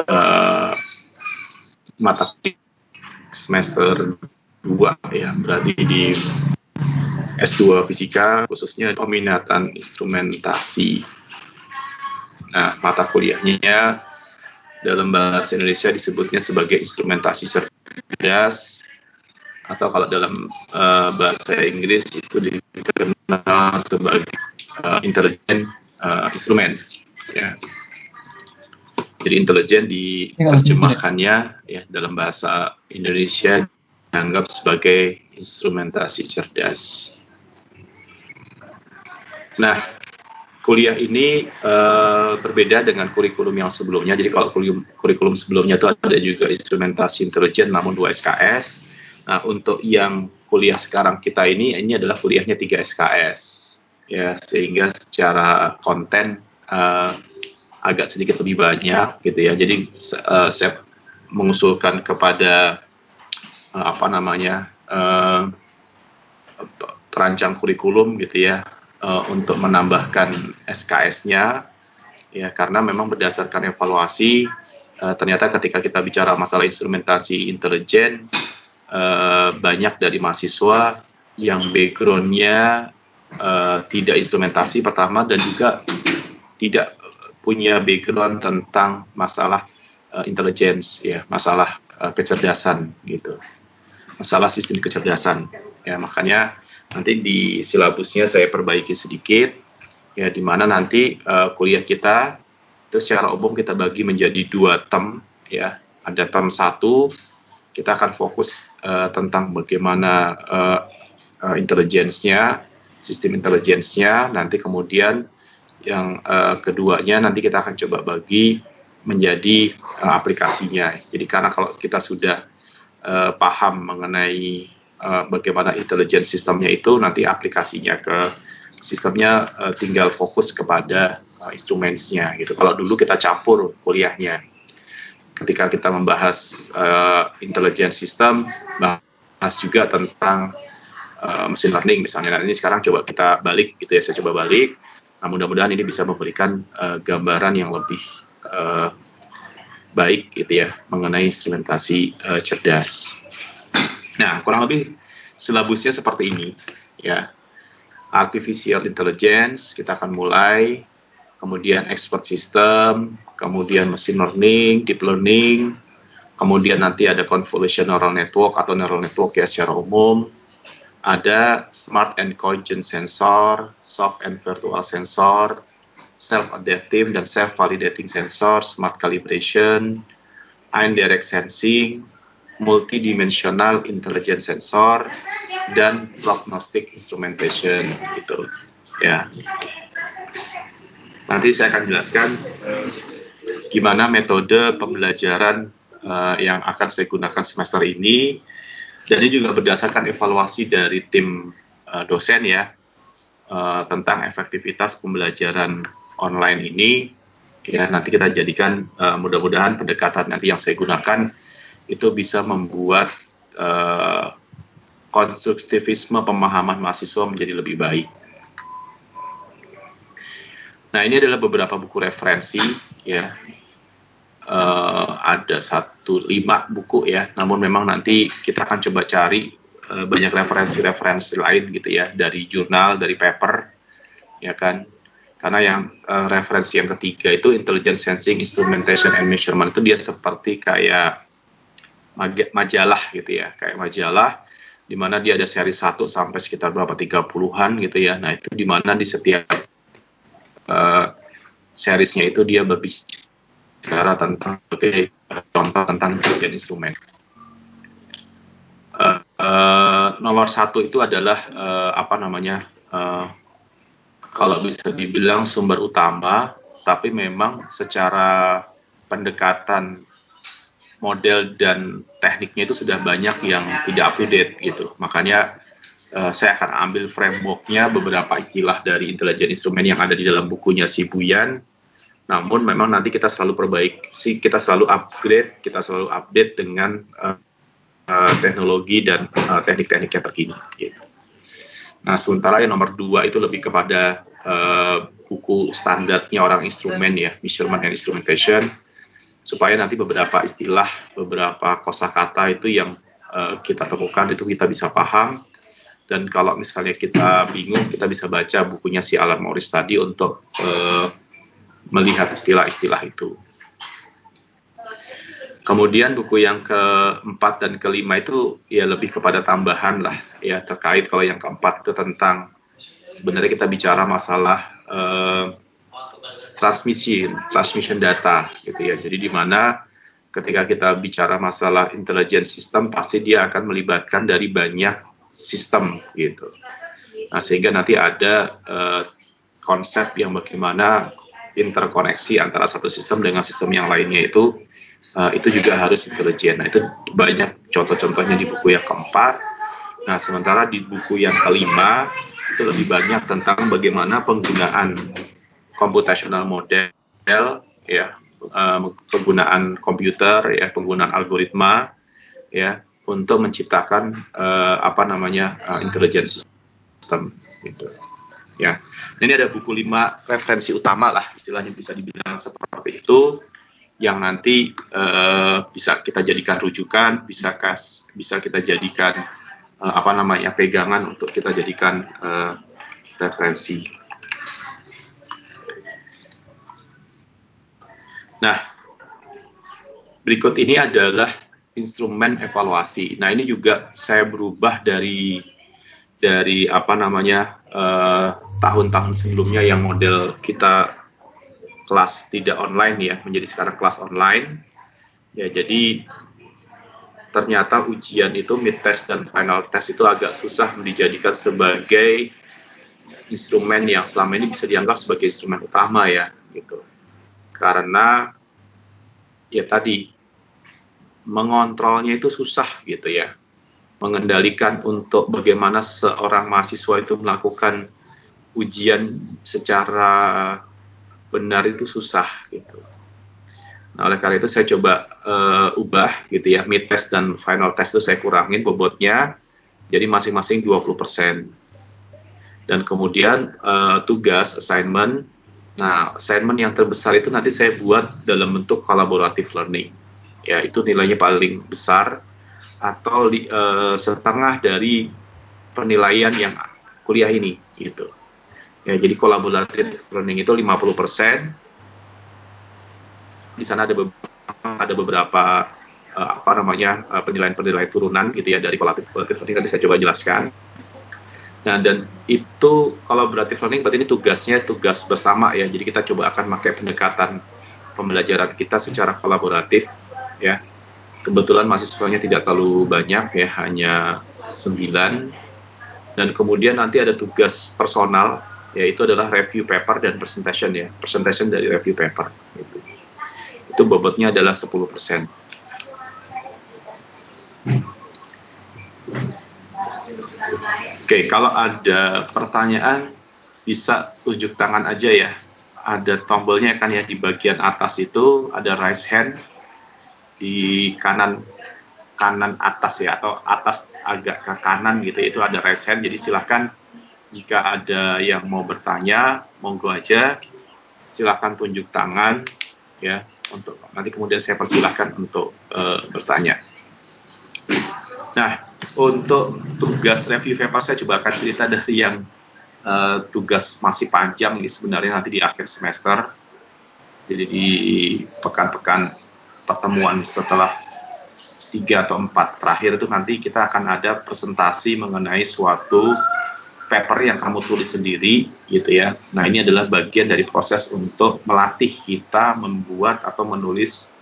uh, mata semester 2 ya, berarti di S2 Fisika, khususnya peminatan instrumentasi. Nah, mata kuliahnya dalam bahasa Indonesia disebutnya sebagai instrumentasi cerdas, atau kalau dalam bahasa Inggris itu dikenal sebagai intelligent instrument. Ya. Jadi intelijen diterjemahkannya ya dalam bahasa Indonesia dianggap sebagai instrumentasi cerdas. Nah, kuliah ini berbeda dengan kurikulum yang sebelumnya. Jadi kalau kurikulum sebelumnya itu ada juga instrumentasi intelijen namun 2 SKS. Nah, untuk yang kuliah sekarang kita ini adalah kuliahnya 3 SKS. Ya, sehingga secara konten agak sedikit lebih banyak gitu ya. Jadi saya mengusulkan kepada perancang kurikulum gitu ya untuk menambahkan SKS-nya ya, karena memang berdasarkan evaluasi ternyata ketika kita bicara masalah instrumentasi intelijen banyak dari mahasiswa yang background-nya tidak instrumentasi pertama, dan juga tidak punya background tentang masalah intelligence ya, masalah kecerdasan gitu, masalah sistem kecerdasan ya. Makanya nanti di silabusnya saya perbaiki sedikit ya, di mana nanti kuliah kita itu secara umum kita bagi menjadi 2 term ya. Ada term 1 kita akan fokus tentang bagaimana intelligence-nya, sistem intelligence-nya. Nanti kemudian yang keduanya nanti kita akan coba bagi menjadi aplikasinya. Jadi karena kalau kita sudah paham mengenai bagaimana intelligence sistemnya itu, nanti aplikasinya ke sistemnya tinggal fokus kepada instrumentsnya gitu. Kalau dulu kita campur kuliahnya. Ketika kita membahas intelligence system, bahas juga tentang machine learning misalnya. Nah, ini sekarang coba kita balik gitu ya, saya coba balik. Nah, mudah-mudahan ini bisa memberikan gambaran yang lebih baik gitu ya mengenai instrumentasi cerdas. Nah, kurang lebih silabusnya seperti ini ya. Artificial intelligence kita akan mulai, kemudian expert system, kemudian machine learning, deep learning, kemudian nanti ada convolutional neural network atau neural network ya secara umum. Ada smart and cogent sensor, soft and virtual sensor, self-adaptive dan self-validating sensor, smart calibration, indirect sensing, multidimensional intelligent sensor, dan prognostic instrumentation gitu ya. Nanti saya akan jelaskan gimana metode pembelajaran yang akan saya gunakan semester ini. Dan ini juga berdasarkan evaluasi dari tim dosen ya, tentang efektivitas pembelajaran online ini. Ya, nanti kita jadikan mudah-mudahan pendekatan nanti yang saya gunakan itu bisa membuat konstruktivisme pemahaman mahasiswa menjadi lebih baik. Nah, ini adalah beberapa buku referensi ya. Ada 5 buku ya, namun memang nanti kita akan coba cari banyak referensi-referensi lain gitu ya, dari jurnal, dari paper ya kan, karena yang referensi yang ketiga itu intelligence sensing, instrumentation and measurement, itu dia seperti kayak majalah gitu ya, kayak majalah di mana dia ada seri 1 sampai sekitar berapa 30-an gitu ya. Nah, itu di mana di setiap seriesnya itu dia berbicara tentang contoh tentang bagian instrumen. Nomor 1 itu adalah kalau bisa dibilang sumber utama, tapi memang secara pendekatan model dan tekniknya itu sudah banyak yang tidak up to date gitu. Makanya saya akan ambil frameworknya, beberapa istilah dari intelijen instrumen yang ada di dalam bukunya si Buyan. Namun memang nanti kita selalu perbaiki, kita selalu upgrade, kita selalu update dengan teknologi dan teknik-teknik yang terkini. Gitu. Nah, sementara yang nomor 2 itu lebih kepada buku standarnya orang instrumen ya, measurement and instrumentation. supaya nanti beberapa istilah, beberapa kosakata itu yang kita temukan itu kita bisa paham. Dan kalau misalnya kita bingung, kita bisa baca bukunya si Alan Morris tadi untuk melihat istilah-istilah itu. Kemudian buku yang keempat dan kelima itu ya lebih kepada tambahan lah, ya terkait. Kalau yang keempat itu tentang sebenarnya kita bicara masalah transmission data, gitu ya. Jadi di mana ketika kita bicara masalah intelligence system, pasti dia akan melibatkan dari banyak sistem gitu. Nah, sehingga nanti ada konsep yang bagaimana interkoneksi antara satu sistem dengan sistem yang lainnya itu juga harus intelijen. Nah, itu banyak contoh-contohnya di buku yang keempat. Nah, sementara di buku yang kelima itu lebih banyak tentang bagaimana penggunaan computational model, ya, penggunaan komputer, ya, penggunaan algoritma, ya, untuk menciptakan intelligence system gitu. Ya. Ini ada buku 5 referensi utama lah, istilahnya bisa dibilang seperti itu, yang nanti bisa kita jadikan rujukan, bisa kita jadikan pegangan untuk kita jadikan referensi. Nah, berikut ini adalah instrumen evaluasi. Nah, ini juga saya berubah dari tahun-tahun sebelumnya yang model kita kelas tidak online ya, menjadi sekarang kelas online. Ya, jadi ternyata ujian itu mid test dan final test itu agak susah dijadikan sebagai instrumen yang selama ini bisa dianggap sebagai instrumen utama ya, gitu. Karena ya tadi mengontrolnya itu susah gitu ya, mengendalikan untuk bagaimana seorang mahasiswa itu melakukan ujian secara benar itu susah gitu. Nah, oleh karena itu saya coba ubah gitu ya, mid test dan final test itu saya kurangin bobotnya jadi masing-masing 20%. Dan kemudian tugas assignment, nah assignment yang terbesar itu nanti saya buat dalam bentuk collaborative learning. Ya, itu nilainya paling besar atau setengah dari penilaian yang kuliah ini gitu. Ya, jadi collaborative learning itu 50%. Di sana ada beberapa penilaian turunan gitu ya dari collaborative learning, tadi saya coba jelaskan. Nah, dan itu collaborative learning berarti ini tugasnya tugas bersama ya. Jadi kita coba akan pakai pendekatan pembelajaran kita secara kolaboratif ya. Kebetulan mahasiswanya tidak terlalu banyak ya, hanya 9. Dan kemudian nanti ada tugas personal, yaitu adalah review paper dan presentation ya. Presentation dari review paper gitu. Itu bobotnya adalah 10%. Oke, kalau ada pertanyaan bisa tunjuk tangan aja ya. Ada tombolnya kan ya, di bagian atas itu ada raise hand, di kanan atas ya, atau atas agak ke kanan gitu, itu ada raise hand. Jadi silahkan jika ada yang mau bertanya, monggo aja, silahkan tunjuk tangan ya, untuk nanti kemudian saya persilahkan untuk bertanya. Nah, untuk tugas review paper saya coba akan cerita dari yang tugas masih panjang ini sebenarnya, nanti di akhir semester. Jadi di pekan-pekan pertemuan setelah 3 atau 4 terakhir itu nanti kita akan ada presentasi mengenai suatu paper yang kamu tulis sendiri gitu ya. Nah, ini adalah bagian dari proses untuk melatih kita membuat atau menulis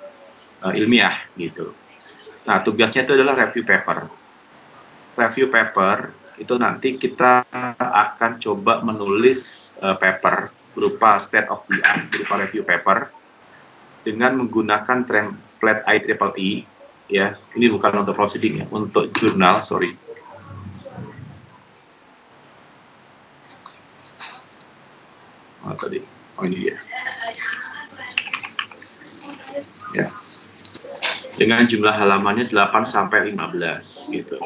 ilmiah gitu. Nah, tugasnya itu adalah review paper. Review paper itu nanti kita akan coba menulis paper berupa state of the art, berupa review paper dengan menggunakan template IEEE ya. Ini bukan untuk proceeding ya, untuk jurnal, sorry. Ini dia. Ya. Dengan jumlah halamannya 8 sampai 15 gitu.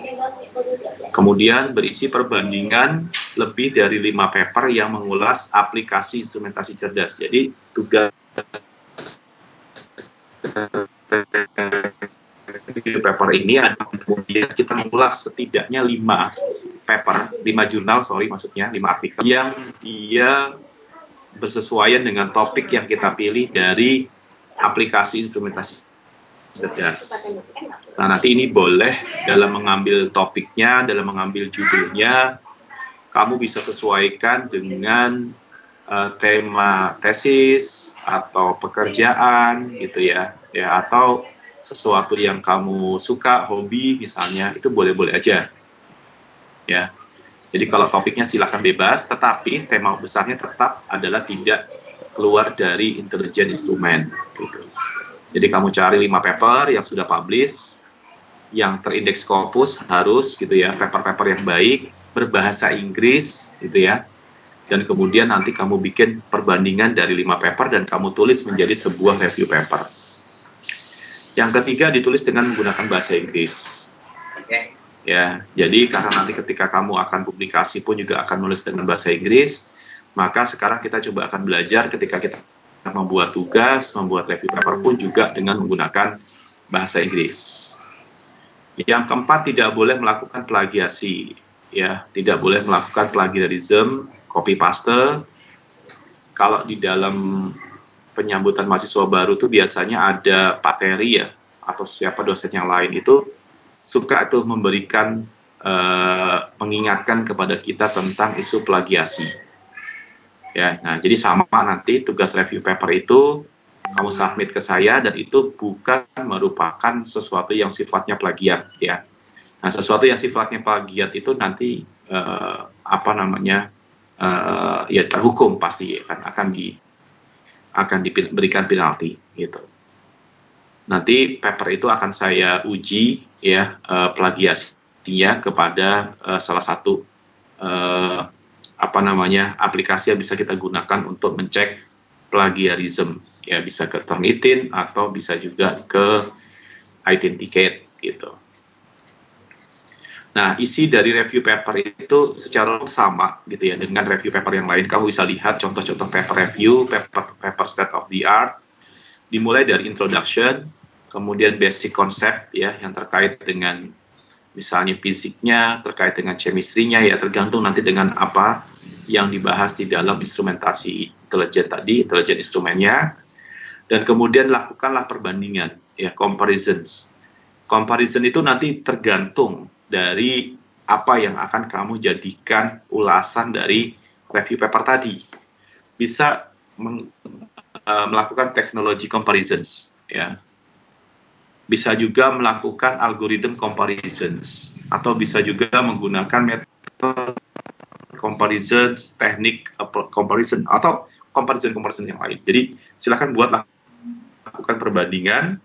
Kemudian berisi perbandingan lebih dari 5 paper yang mengulas aplikasi instrumentasi cerdas. Jadi tugas review paper ini ada kemudian kita mengulas setidaknya 5 jurnal, maksudnya 5 artikel yang dia bersesuaian dengan topik yang kita pilih dari aplikasi instrumentasi cerdas. Nah, nanti ini boleh dalam mengambil topiknya, dalam mengambil judulnya, kamu bisa sesuaikan dengan tema tesis atau pekerjaan gitu ya, atau sesuatu yang kamu suka, hobi misalnya, itu boleh-boleh aja ya. Jadi kalau topiknya silakan bebas, tetapi tema besarnya tetap adalah tidak keluar dari intelijen instrumen gitu. Jadi kamu cari 5 paper yang sudah publish, yang terindeks Scopus harus gitu ya, paper-paper yang baik, berbahasa Inggris gitu ya. Dan kemudian nanti kamu bikin perbandingan dari 5 paper dan kamu tulis menjadi sebuah review paper. Yang ketiga, ditulis dengan menggunakan bahasa Inggris. Ya, jadi karena nanti ketika kamu akan publikasi pun juga akan nulis dengan bahasa Inggris, maka sekarang kita coba akan belajar ketika kita membuat tugas, membuat review paper pun juga dengan menggunakan bahasa Inggris. Yang keempat, tidak boleh melakukan plagiasi. Ya, tidak boleh melakukan plagiarism, copy paste. Kalau di dalam penyambutan mahasiswa baru itu biasanya ada Pak Terry ya, atau siapa dosen yang lain itu suka tuh memberikan, mengingatkan kepada kita tentang isu plagiasi. Ya, nah jadi sama nanti tugas review paper itu kamu submit ke saya dan itu bukan merupakan sesuatu yang sifatnya plagiat ya. Nah, sesuatu yang sifatnya plagiat itu nanti ya terhukum pasti kan, akan diberikan penalti gitu. Nanti paper itu akan saya uji ya, plagiasinya kepada salah satu aplikasi yang bisa kita gunakan untuk mencek plagiarism ya, bisa ke Turnitin atau bisa juga ke Authenticate gitu. Nah, isi dari review paper itu secara sama gitu ya dengan review paper yang lain. Kamu bisa lihat contoh-contoh paper review, paper state of the art, dimulai dari introduction, kemudian basic concept ya yang terkait dengan misalnya fisiknya, terkait dengan chemistry-nya ya, tergantung nanti dengan apa yang dibahas di dalam instrumentasi intelijen tadi, intelijen instrumennya. Dan kemudian lakukanlah perbandingan ya, comparisons. Comparison itu nanti tergantung dari apa yang akan kamu jadikan ulasan dari review paper tadi. Bisa melakukan teknologi comparisons ya. Bisa juga melakukan algorithm comparisons atau bisa juga menggunakan metode comparisons, teknik comparison atau comparison yang lain. Jadi silakan lakukan perbandingan.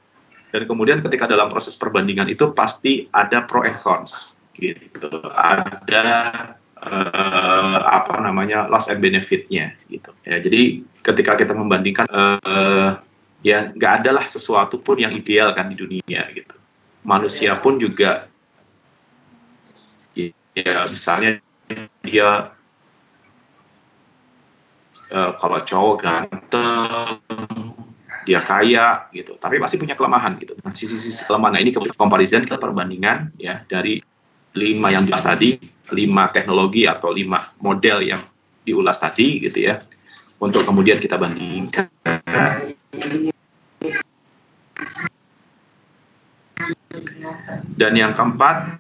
Dan kemudian ketika dalam proses perbandingan itu pasti ada pro and cons, gitu. Ada loss and benefit-nya, gitu. Ya, jadi ketika kita membandingkan, ya nggak ada lah sesuatu pun yang ideal kan di dunia, gitu. Manusia pun juga, ya misalnya dia kalau cowok ganteng, dia kaya gitu, tapi pasti punya kelemahan gitu. Nah, sisi-sisi kelemahan ini kemudian comparison ke perbandingan ya dari 5 yang jelas tadi, 5 teknologi atau 5 model yang diulas tadi gitu ya, untuk kemudian kita bandingkan. Dan yang keempat,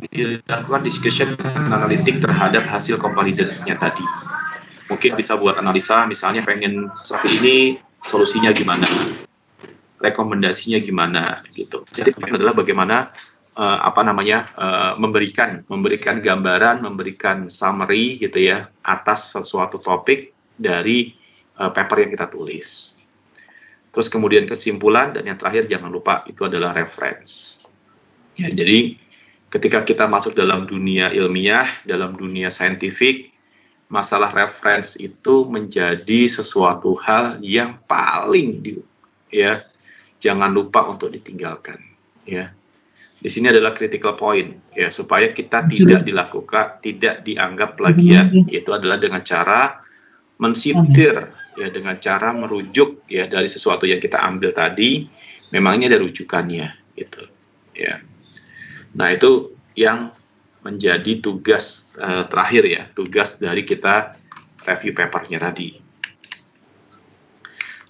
dilakukan discussion analitik terhadap hasil comparisons-nya tadi. Mungkin bisa buat analisa, misalnya pengen seperti ini, solusinya gimana, rekomendasinya gimana gitu. Jadi adalah bagaimana memberikan gambaran, memberikan summary gitu ya atas sesuatu topik dari paper yang kita tulis. Terus kemudian kesimpulan, dan yang terakhir jangan lupa itu adalah reference. Ya, jadi ketika kita masuk dalam dunia ilmiah, dalam dunia saintifik, masalah reference itu menjadi sesuatu hal yang paling jangan lupa untuk ditinggalkan ya. Di sini adalah critical point ya, supaya kita tidak dianggap plagiat. Itu adalah dengan cara mensintir ya, dengan cara merujuk ya dari sesuatu yang kita ambil tadi memang ini ada rujukannya gitu ya. Nah, itu yang menjadi tugas terakhir ya, tugas dari kita review papernya tadi.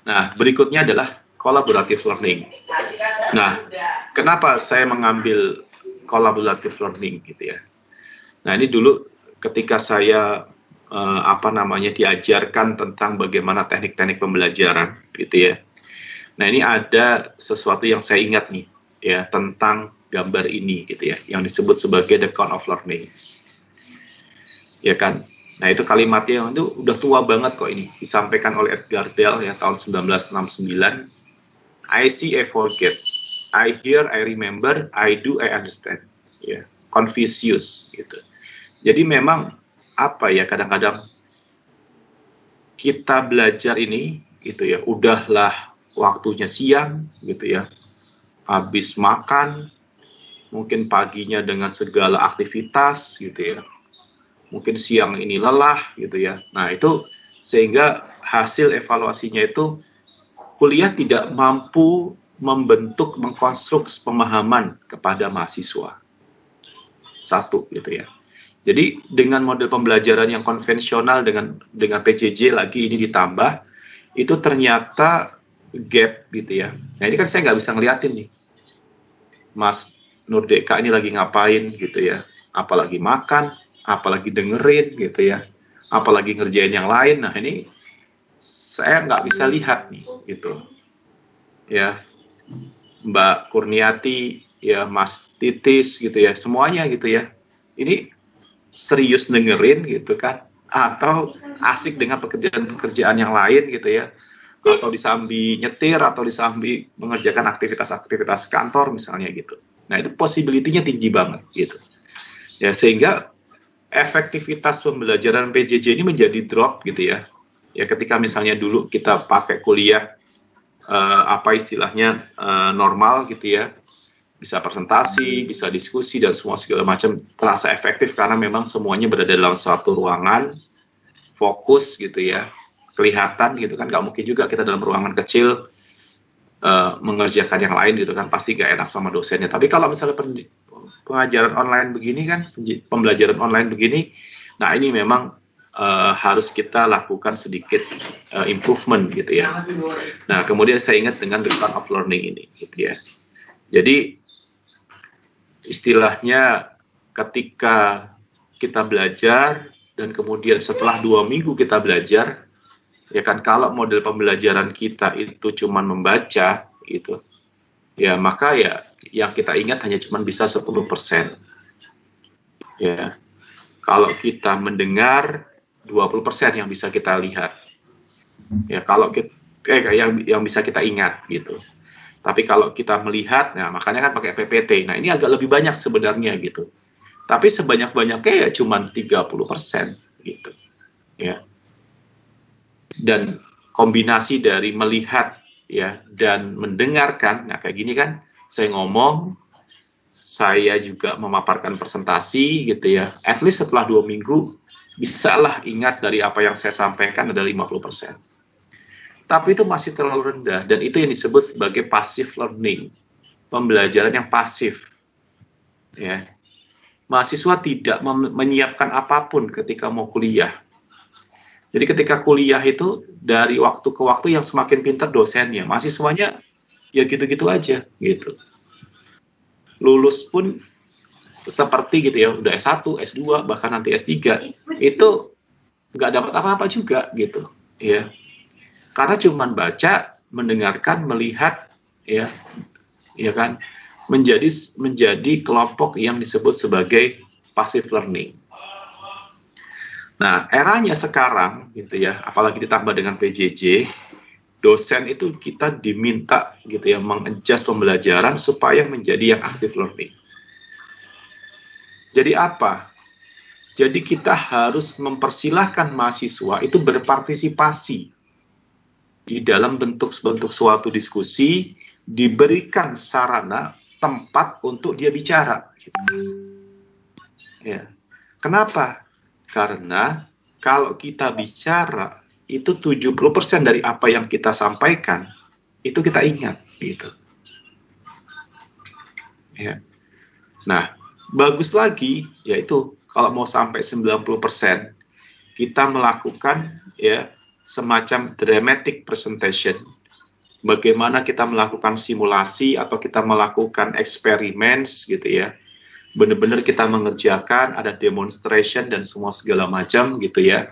Nah, berikutnya adalah collaborative learning. Nah, kenapa saya mengambil collaborative learning gitu ya? Nah, ini dulu ketika saya diajarkan tentang bagaimana teknik-teknik pembelajaran gitu ya. Nah, ini ada sesuatu yang saya ingat nih ya tentang gambar ini gitu ya, yang disebut sebagai the count of learnings. Ya kan? Nah, itu kalimatnya itu udah tua banget kok ini, disampaikan oleh Edgar Dell ya tahun 1969. I see, I forget. I hear, I remember. I do, I understand. Ya, Confucius gitu. Jadi memang apa ya, kadang-kadang kita belajar ini gitu ya, udahlah waktunya siang gitu ya, habis makan, mungkin paginya dengan segala aktivitas gitu ya, mungkin siang ini lelah gitu ya. Nah, itu sehingga hasil evaluasinya itu kuliah tidak mampu membentuk, mengkonstruksi pemahaman kepada mahasiswa. Satu gitu ya. Jadi dengan model pembelajaran yang konvensional dengan PJJ lagi ini ditambah, itu ternyata gap gitu ya. Nah, ini kan saya nggak bisa ngeliatin nih, Mas Nurdeka ini lagi ngapain gitu ya, apalagi makan, apalagi dengerin gitu ya, apalagi ngerjain yang lain. Nah, ini saya nggak bisa lihat nih gitu ya, Mbak Kurniati ya, Mas Titis gitu ya, semuanya gitu ya, ini serius dengerin gitu kan, atau asik dengan pekerjaan-pekerjaan yang lain gitu ya, atau disambi nyetir, atau disambi mengerjakan aktivitas-aktivitas kantor misalnya gitu. Nah, itu possibility-nya tinggi banget gitu ya, sehingga efektivitas pembelajaran PJJ ini menjadi drop gitu ya. Ya, ketika misalnya dulu kita pakai kuliah istilahnya normal gitu ya, bisa presentasi, bisa diskusi, dan semua segala macam terasa efektif karena memang semuanya berada dalam suatu ruangan, fokus gitu ya, kelihatan gitu kan. Nggak mungkin juga kita dalam ruangan kecil mengerjakan yang lain gitu kan, pasti nggak enak sama dosennya. Tapi kalau misalnya pengajaran online begini kan, pembelajaran online begini, nah ini memang harus kita lakukan sedikit improvement gitu ya. Nah, kemudian saya ingat dengan the path of learning ini gitu ya. Jadi istilahnya ketika kita belajar dan kemudian setelah 2 minggu kita belajar, ya kan, kalau model pembelajaran kita itu cuma membaca gitu, ya maka ya yang kita ingat hanya cuma bisa 10%. Ya, kalau kita mendengar 20% yang bisa kita lihat. Ya, kalau kita yang bisa kita ingat gitu. Tapi kalau kita melihat, nah makanya kan pakai PPT. Nah, ini agak lebih banyak sebenarnya gitu. Tapi sebanyak-banyaknya ya cuma 30% gitu. Ya. Dan kombinasi dari melihat ya dan mendengarkan, nah kayak gini kan, saya ngomong, saya juga memaparkan presentasi gitu ya. At least setelah 2 minggu bisalah ingat dari apa yang saya sampaikan ada 50%. Tapi itu masih terlalu rendah, dan itu yang disebut sebagai passive learning, pembelajaran yang pasif. Ya. Mahasiswa tidak menyiapkan apapun ketika mau kuliah. Jadi ketika kuliah itu dari waktu ke waktu yang semakin pintar dosennya, mahasiswanya ya gitu-gitu aja gitu. Lulus pun seperti gitu ya, udah S1, S2, bahkan nanti S3, itu nggak dapat apa-apa juga gitu ya. Karena cuman baca, mendengarkan, melihat, ya kan, menjadi kelompok yang disebut sebagai passive learning. Nah, eranya sekarang, gitu ya, apalagi ditambah dengan PJJ, dosen itu kita diminta, gitu ya, mengadjust pembelajaran supaya menjadi yang active learning. Jadi apa? Jadi kita harus mempersilahkan mahasiswa itu berpartisipasi di dalam bentuk suatu diskusi, diberikan sarana, tempat untuk dia bicara. Ya. Kenapa? Karena kalau kita bicara, itu 70% dari apa yang kita sampaikan, itu kita ingat. Gitu. Ya. Nah, bagus lagi, yaitu kalau mau sampai 90%, kita melakukan ya semacam dramatic presentation. Bagaimana kita melakukan simulasi atau kita melakukan eksperimen gitu ya. Benar-benar kita mengerjakan, ada demonstration dan semua segala macam gitu ya.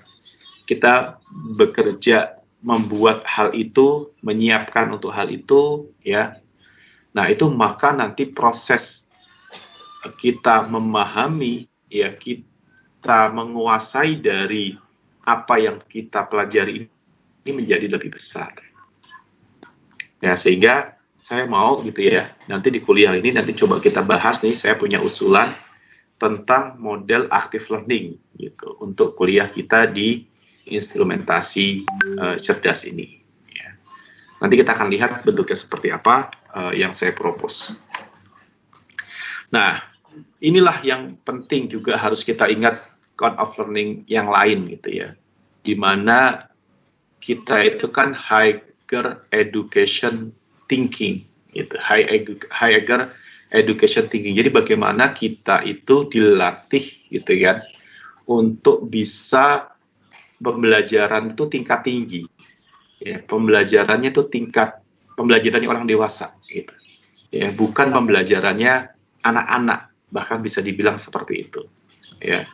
Kita bekerja membuat hal itu, menyiapkan untuk hal itu ya. Nah, itu maka nanti proses kita memahami ya, kita menguasai dari apa yang kita pelajari ini menjadi lebih besar. Ya, sehingga saya mau gitu ya, nanti di kuliah ini nanti coba kita bahas nih, saya punya usulan tentang model active learning gitu untuk kuliah kita di instrumentasi cerdas ini. Ya. Nanti kita akan lihat bentuknya seperti apa yang saya propose. Nah, inilah yang penting juga harus kita ingat kind of learning yang lain gitu ya, di mana kita itu kan higher education thinking, gitu, higher education thinking. Jadi bagaimana kita itu dilatih gitu kan untuk bisa pembelajaran itu tingkat tinggi, ya, pembelajarannya itu tingkat pembelajarannya orang dewasa, gitu, ya, bukan pembelajarannya anak-anak, bahkan bisa dibilang seperti itu, ya.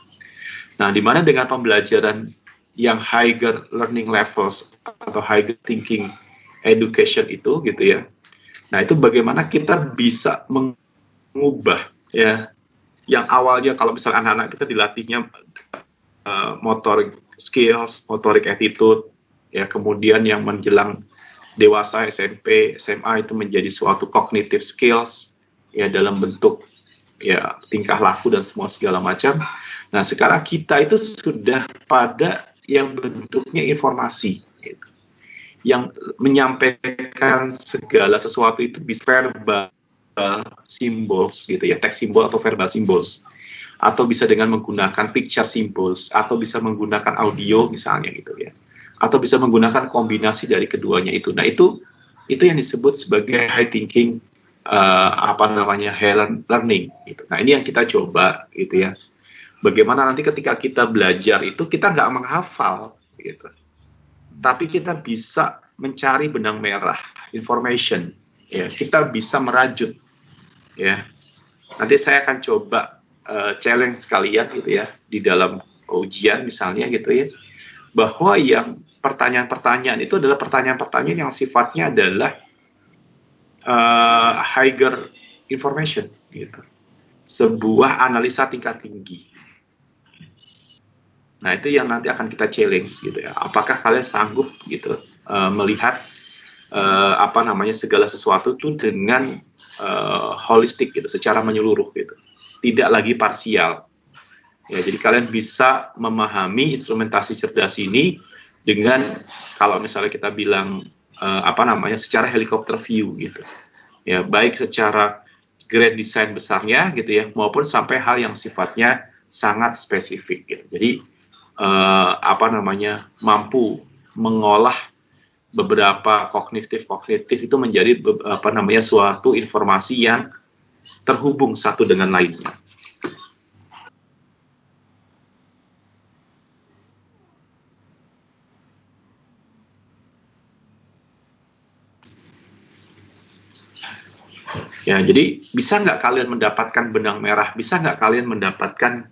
Nah, di mana dengan pembelajaran yang higher learning levels atau higher thinking education itu gitu ya. Nah, itu bagaimana kita bisa mengubah ya, yang awalnya kalau misalnya anak-anak kita dilatihnya motorik skills, motorik attitude, ya, kemudian yang menjelang dewasa SMP, SMA itu menjadi suatu cognitive skills ya dalam bentuk ya tingkah laku dan semua segala macam. Nah, sekarang kita itu sudah pada yang bentuknya informasi, gitu, yang menyampaikan segala sesuatu itu bisa verbal symbols gitu ya, teks simbol atau verbal symbols, atau bisa dengan menggunakan picture symbols, atau bisa menggunakan audio misalnya gitu ya, atau bisa menggunakan kombinasi dari keduanya itu. Nah, itu yang disebut sebagai high thinking high learning gitu. Nah, ini yang kita coba gitu ya. Bagaimana nanti ketika kita belajar itu kita nggak menghafal gitu, tapi kita bisa mencari benang merah information, ya, kita bisa merajut, ya. Nanti saya akan coba challenge kalian gitu ya di dalam ujian misalnya gitu ya, bahwa yang pertanyaan-pertanyaan itu adalah pertanyaan-pertanyaan yang sifatnya adalah higher information gitu, sebuah analisa tingkat tinggi. Nah, itu yang nanti akan kita challenge gitu ya. Apakah kalian sanggup gitu melihat segala sesuatu itu dengan holistik gitu, secara menyeluruh gitu. Tidak lagi parsial. Ya, jadi kalian bisa memahami instrumentasi cerdas ini dengan, kalau misalnya kita bilang secara helikopter view gitu. Ya, baik secara grand design besarnya gitu ya, maupun sampai hal yang sifatnya sangat spesifik gitu. Jadi mampu mengolah beberapa kognitif itu menjadi suatu informasi yang terhubung satu dengan lainnya. Ya, jadi bisa nggak kalian mendapatkan benang merah? Bisa nggak kalian mendapatkan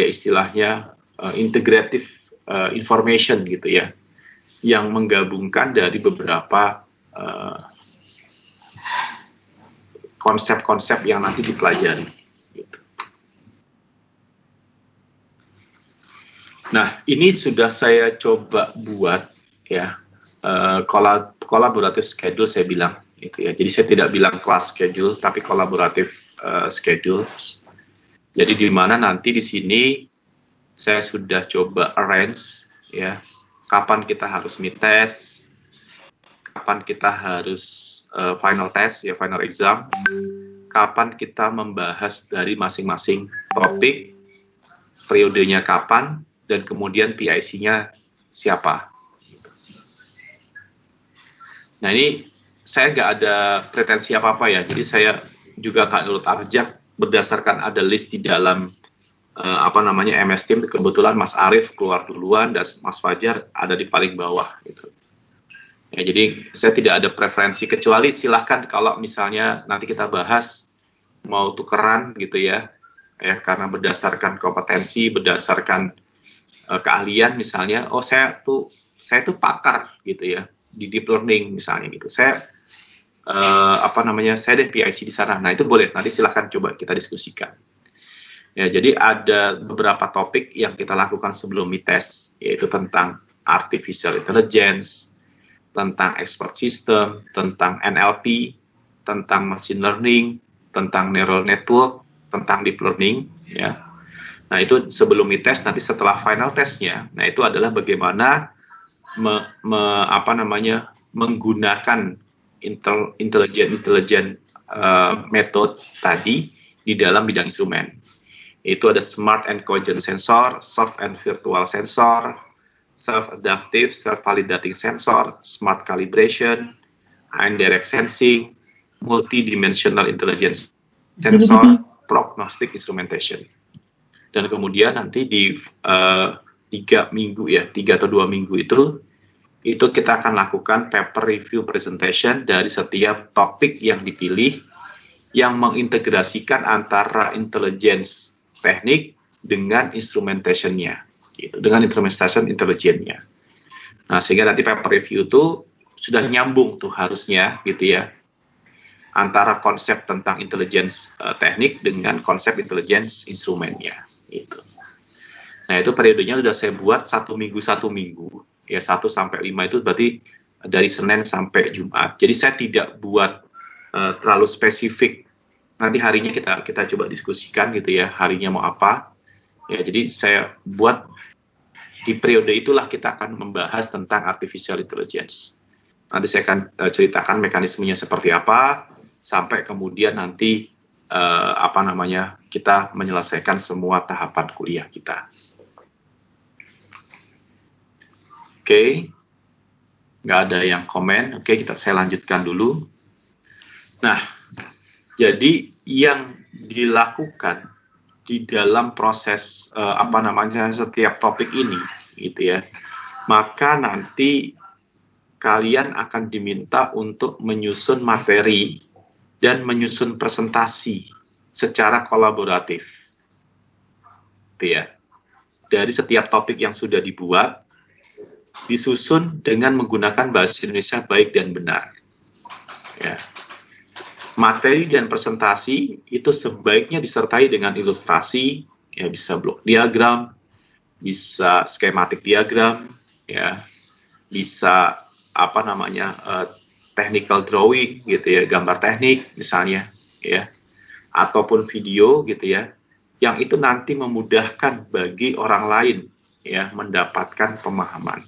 istilahnya integrative information gitu ya, yang menggabungkan dari beberapa konsep-konsep yang nanti dipelajari. Gitu. Nah, ini sudah saya coba buat ya collaborative schedule, saya bilang gitu ya. Jadi saya tidak bilang class schedule, tapi collaborative schedules. Jadi di mana nanti di sini saya sudah coba arrange ya, kapan kita harus mid test, kapan kita harus final test ya, final exam, kapan kita membahas dari masing-masing topik, periodenya kapan, dan kemudian PIC-nya siapa. Nah, ini saya nggak ada pretensi apa-apa ya, jadi saya juga Kak Nurul Arjak berdasarkan ada list di dalam MS Team. Kebetulan Mas Arief keluar duluan dan Mas Fajar ada di paling bawah gitu. Ya, jadi saya tidak ada preferensi, kecuali silahkan kalau misalnya nanti kita bahas mau tukeran gitu ya, karena berdasarkan kompetensi, berdasarkan keahlian misalnya, saya tuh pakar gitu ya di deep learning misalnya gitu. Saya saya ada PIC di sana. Nah itu boleh, nanti silahkan coba kita diskusikan. Ya, jadi ada beberapa topik yang kita lakukan sebelum MITES, yaitu tentang artificial intelligence, tentang expert system, tentang NLP, tentang machine learning, tentang neural network, tentang deep learning, ya. Nah itu sebelum MITES. Nanti setelah final testnya, nah itu adalah bagaimana menggunakan intelijen method tadi di dalam bidang instrumen. Itu ada smart and coherent sensor, soft and virtual sensor, self-adaptive, self-validating sensor, smart calibration, indirect sensing, multidimensional intelligence sensor, prognostic instrumentation. Dan kemudian nanti di 3 atau 2 minggu itu kita akan lakukan paper review presentation dari setiap topik yang dipilih yang mengintegrasikan antara intelligence teknik dengan instrumentation-nya, gitu, dengan instrumentation intelijennya. Nah, sehingga nanti paper review itu sudah nyambung tuh harusnya, gitu ya, antara konsep tentang intelligence teknik dengan konsep intelligence instrumennya, gitu. Nah, itu periodenya sudah saya buat 1 minggu, ya 1 sampai 5 itu berarti dari Senin sampai Jumat. Jadi saya tidak buat terlalu spesifik. Nanti harinya kita coba diskusikan gitu ya, harinya mau apa. Ya, jadi saya buat di periode itulah kita akan membahas tentang artificial intelligence. Nanti saya akan ceritakan mekanismenya seperti apa, sampai kemudian nanti kita menyelesaikan semua tahapan kuliah kita. Oke, nggak ada yang komen. Oke, saya lanjutkan dulu. Nah, jadi yang dilakukan di dalam proses setiap topik ini, gitu ya, maka nanti kalian akan diminta untuk menyusun materi dan menyusun presentasi secara kolaboratif, gitu ya. Dari setiap topik yang sudah dibuat, disusun dengan menggunakan bahasa Indonesia baik dan benar. Ya. Materi dan presentasi itu sebaiknya disertai dengan ilustrasi, ya, bisa blok diagram, bisa skematik diagram, ya, bisa technical drawing gitu ya, gambar teknik misalnya, ya, ataupun video gitu ya, yang itu nanti memudahkan bagi orang lain ya mendapatkan pemahaman.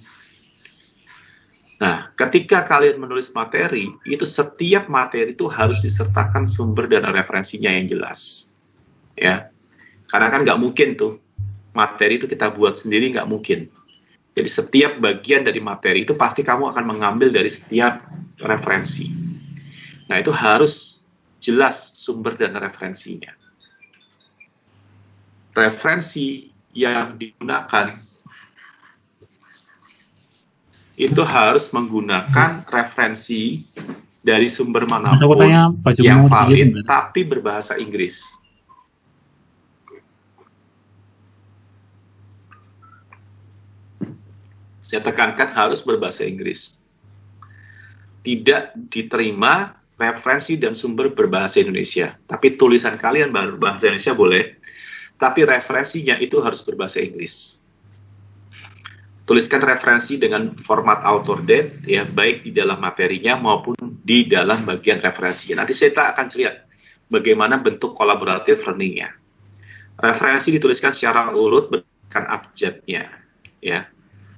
Nah, ketika kalian menulis materi, itu setiap materi itu harus disertakan sumber dan referensinya yang jelas. Ya, karena kan nggak mungkin tuh, materi itu kita buat sendiri, nggak mungkin. Jadi setiap bagian dari materi itu pasti kamu akan mengambil dari setiap referensi. Nah, itu harus jelas sumber dan referensinya. Referensi yang digunakan itu harus menggunakan referensi dari sumber manapun yang valid tapi berbahasa Inggris. Saya tekankan harus berbahasa Inggris. Tidak diterima referensi dan sumber berbahasa Indonesia. Tapi tulisan kalian berbahasa Indonesia boleh, tapi referensinya itu harus berbahasa Inggris. Tuliskan referensi dengan format author date, ya, baik di dalam materinya maupun di dalam bagian referensinya. Nanti saya akan lihat bagaimana bentuk kolaboratif learning-nya. Referensi dituliskan secara urut berdasarkan abjadnya, ya,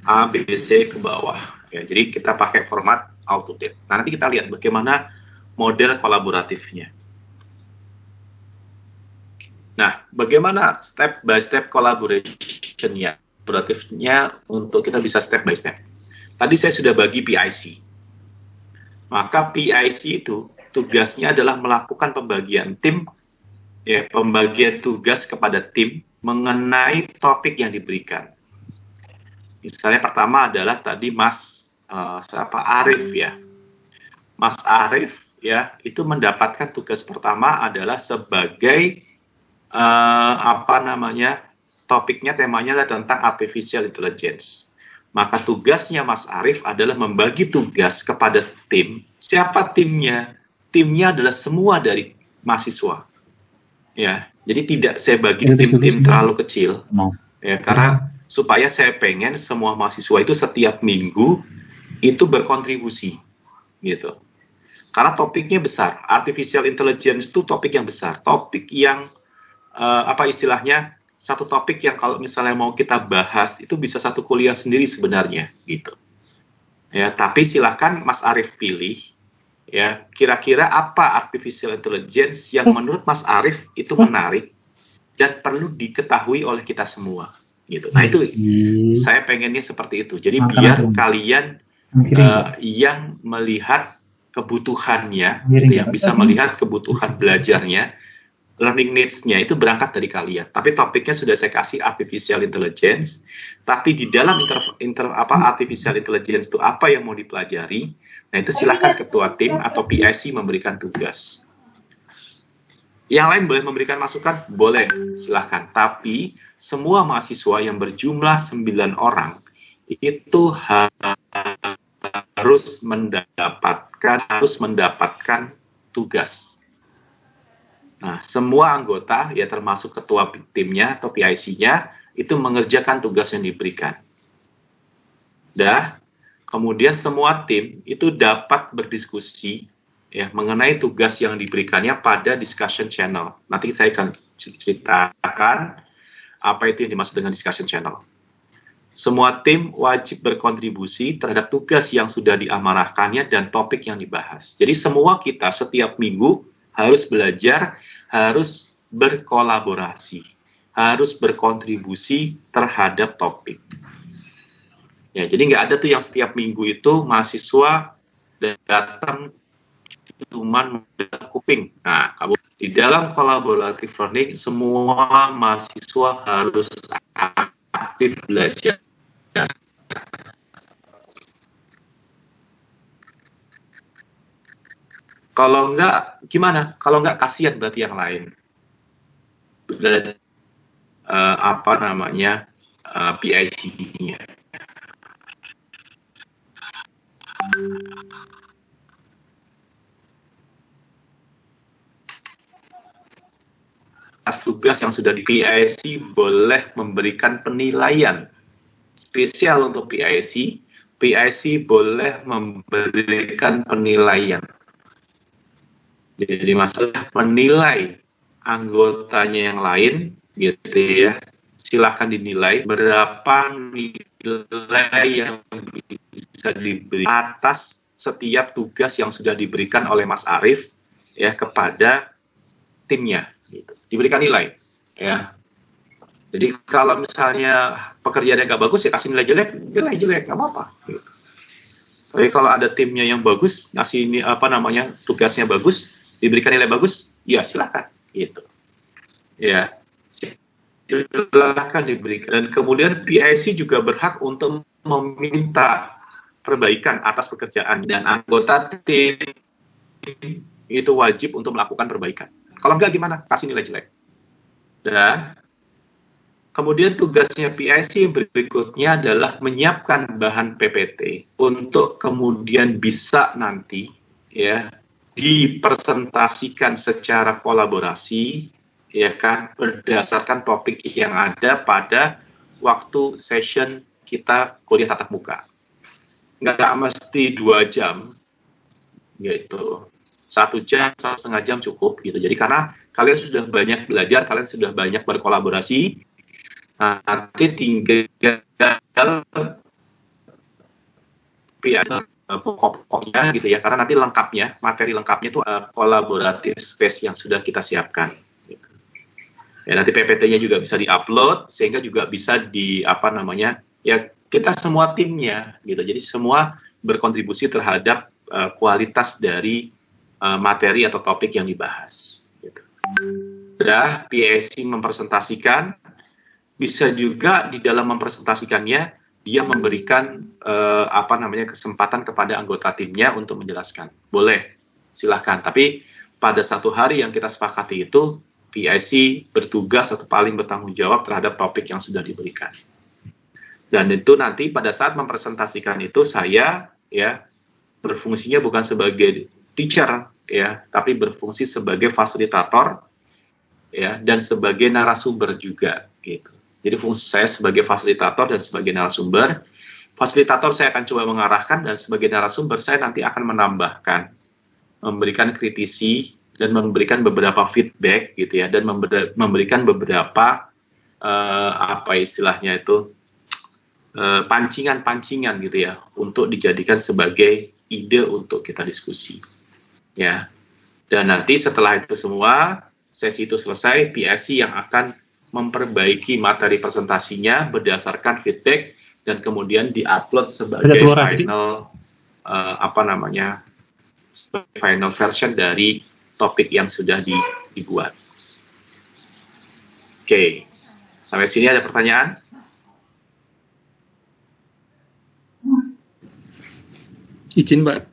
A, B, C ke bawah. Ya, jadi kita pakai format author date. Nah, nanti kita lihat bagaimana model kolaboratifnya. Nah, bagaimana step by step collaboration-nya? Kolaboratifnya untuk kita bisa step by step. Tadi saya sudah bagi PIC. Maka PIC itu tugasnya adalah melakukan pembagian tim, ya, pembagian tugas kepada tim mengenai topik yang diberikan. Misalnya pertama adalah tadi Mas Arif ya. Mas Arif ya itu mendapatkan tugas pertama adalah sebagai topiknya temanya adalah tentang artificial intelligence. Maka tugasnya Mas Arif adalah membagi tugas kepada tim. Siapa timnya? Timnya adalah semua dari mahasiswa. Ya, jadi tidak saya bagi tim-tim terlalu kecil. Ya, karena supaya saya pengen semua mahasiswa itu setiap minggu itu berkontribusi, gitu. Karena topiknya besar. Artificial intelligence itu topik yang besar, topik yang istilahnya satu topik yang kalau misalnya mau kita bahas itu bisa satu kuliah sendiri sebenarnya, gitu. Ya, tapi silahkan Mas Arif pilih. Ya, kira-kira apa artificial intelligence yang menurut Mas Arif itu menarik dan perlu diketahui oleh kita semua, gitu. Nah itu saya pengennya seperti itu. Jadi biar kalian yang melihat kebutuhannya, yang bisa melihat kebutuhan belajarnya, learning needs-nya itu berangkat dari kalian. Tapi topiknya sudah saya kasih artificial intelligence. Tapi di dalam artificial intelligence itu apa yang mau dipelajari? Nah itu silakan ketua tim atau PIC memberikan tugas. Yang lain boleh memberikan masukan? Boleh, silahkan. Tapi semua mahasiswa yang berjumlah 9 orang itu harus mendapatkan tugas. Nah, semua anggota, ya termasuk ketua timnya atau PIC-nya, itu mengerjakan tugas yang diberikan. Kemudian semua tim itu dapat berdiskusi ya mengenai tugas yang diberikannya pada discussion channel. Nanti saya akan ceritakan apa itu yang dimaksud dengan discussion channel. Semua tim wajib berkontribusi terhadap tugas yang sudah diamanahkannya dan topik yang dibahas. Jadi semua kita setiap minggu harus belajar, harus berkolaborasi, harus berkontribusi terhadap topik. Ya, jadi nggak ada tuh yang setiap minggu itu mahasiswa datang cuman kuping. Nah, di dalam collaborative learning semua mahasiswa harus aktif belajar. Kalau enggak, gimana? Kalau enggak, kasihan berarti yang lain. PIC-nya. Tugas yang sudah di PIC boleh memberikan penilaian spesial untuk PIC. PIC boleh memberikan penilaian. Jadi masalah menilai anggotanya yang lain, gitu ya. Silahkan dinilai berapa nilai yang bisa diberi atas setiap tugas yang sudah diberikan oleh Mas Arif ya kepada timnya. Gitu. Diberikan nilai, ya. Jadi kalau misalnya pekerjaannya nggak bagus ya kasih nilai jelek, nggak apa-apa. Gitu. Tapi kalau ada timnya yang bagus, ngasih ini tugasnya bagus, diberikan nilai bagus, ya silakan, gitu. Ya, silakan diberikan. Dan kemudian PIC juga berhak untuk meminta perbaikan atas pekerjaan dan anggota tim itu wajib untuk melakukan perbaikan. Kalau enggak gimana? Kasih nilai jelek. Kemudian tugasnya PIC berikutnya adalah menyiapkan bahan PPT untuk kemudian bisa nanti ya dipresentasikan secara kolaborasi ya kan berdasarkan topik yang ada pada waktu session kita kuliah tatap muka. Nggak mesti 2 jam, yaitu 1 jam, 1,5 jam cukup gitu. Jadi karena kalian sudah banyak belajar, kalian sudah banyak berkolaborasi, nanti tinggal pokok-pokoknya gitu ya, karena nanti lengkapnya, materi lengkapnya itu collaborative space yang sudah kita siapkan. Gitu. Ya, nanti PPT-nya juga bisa di-upload, sehingga juga bisa ya kita semua timnya gitu. Jadi semua berkontribusi terhadap kualitas dari materi atau topik yang dibahas. Gitu. Sudah PAC mempresentasikan, bisa juga di dalam mempresentasikannya dia memberikan kesempatan kepada anggota timnya untuk menjelaskan. Boleh, silahkan. Tapi pada satu hari yang kita sepakati itu, PIC bertugas atau paling bertanggung jawab terhadap topik yang sudah diberikan. Dan itu nanti pada saat mempresentasikan itu saya ya berfungsinya bukan sebagai teacher ya, tapi berfungsi sebagai fasilitator ya dan sebagai narasumber juga gitu. Jadi fungsi saya sebagai fasilitator dan sebagai narasumber. Fasilitator saya akan coba mengarahkan dan sebagai narasumber saya nanti akan menambahkan, memberikan kritisi dan memberikan beberapa feedback gitu ya dan memberikan beberapa pancingan-pancingan gitu ya untuk dijadikan sebagai ide untuk kita diskusi ya. Dan nanti setelah itu semua sesi itu selesai, PIC yang akan memperbaiki materi presentasinya berdasarkan feedback dan kemudian diupload sebagai final version dari topik yang sudah dibuat. Oke, sampai sini ada pertanyaan? Izin, Pak.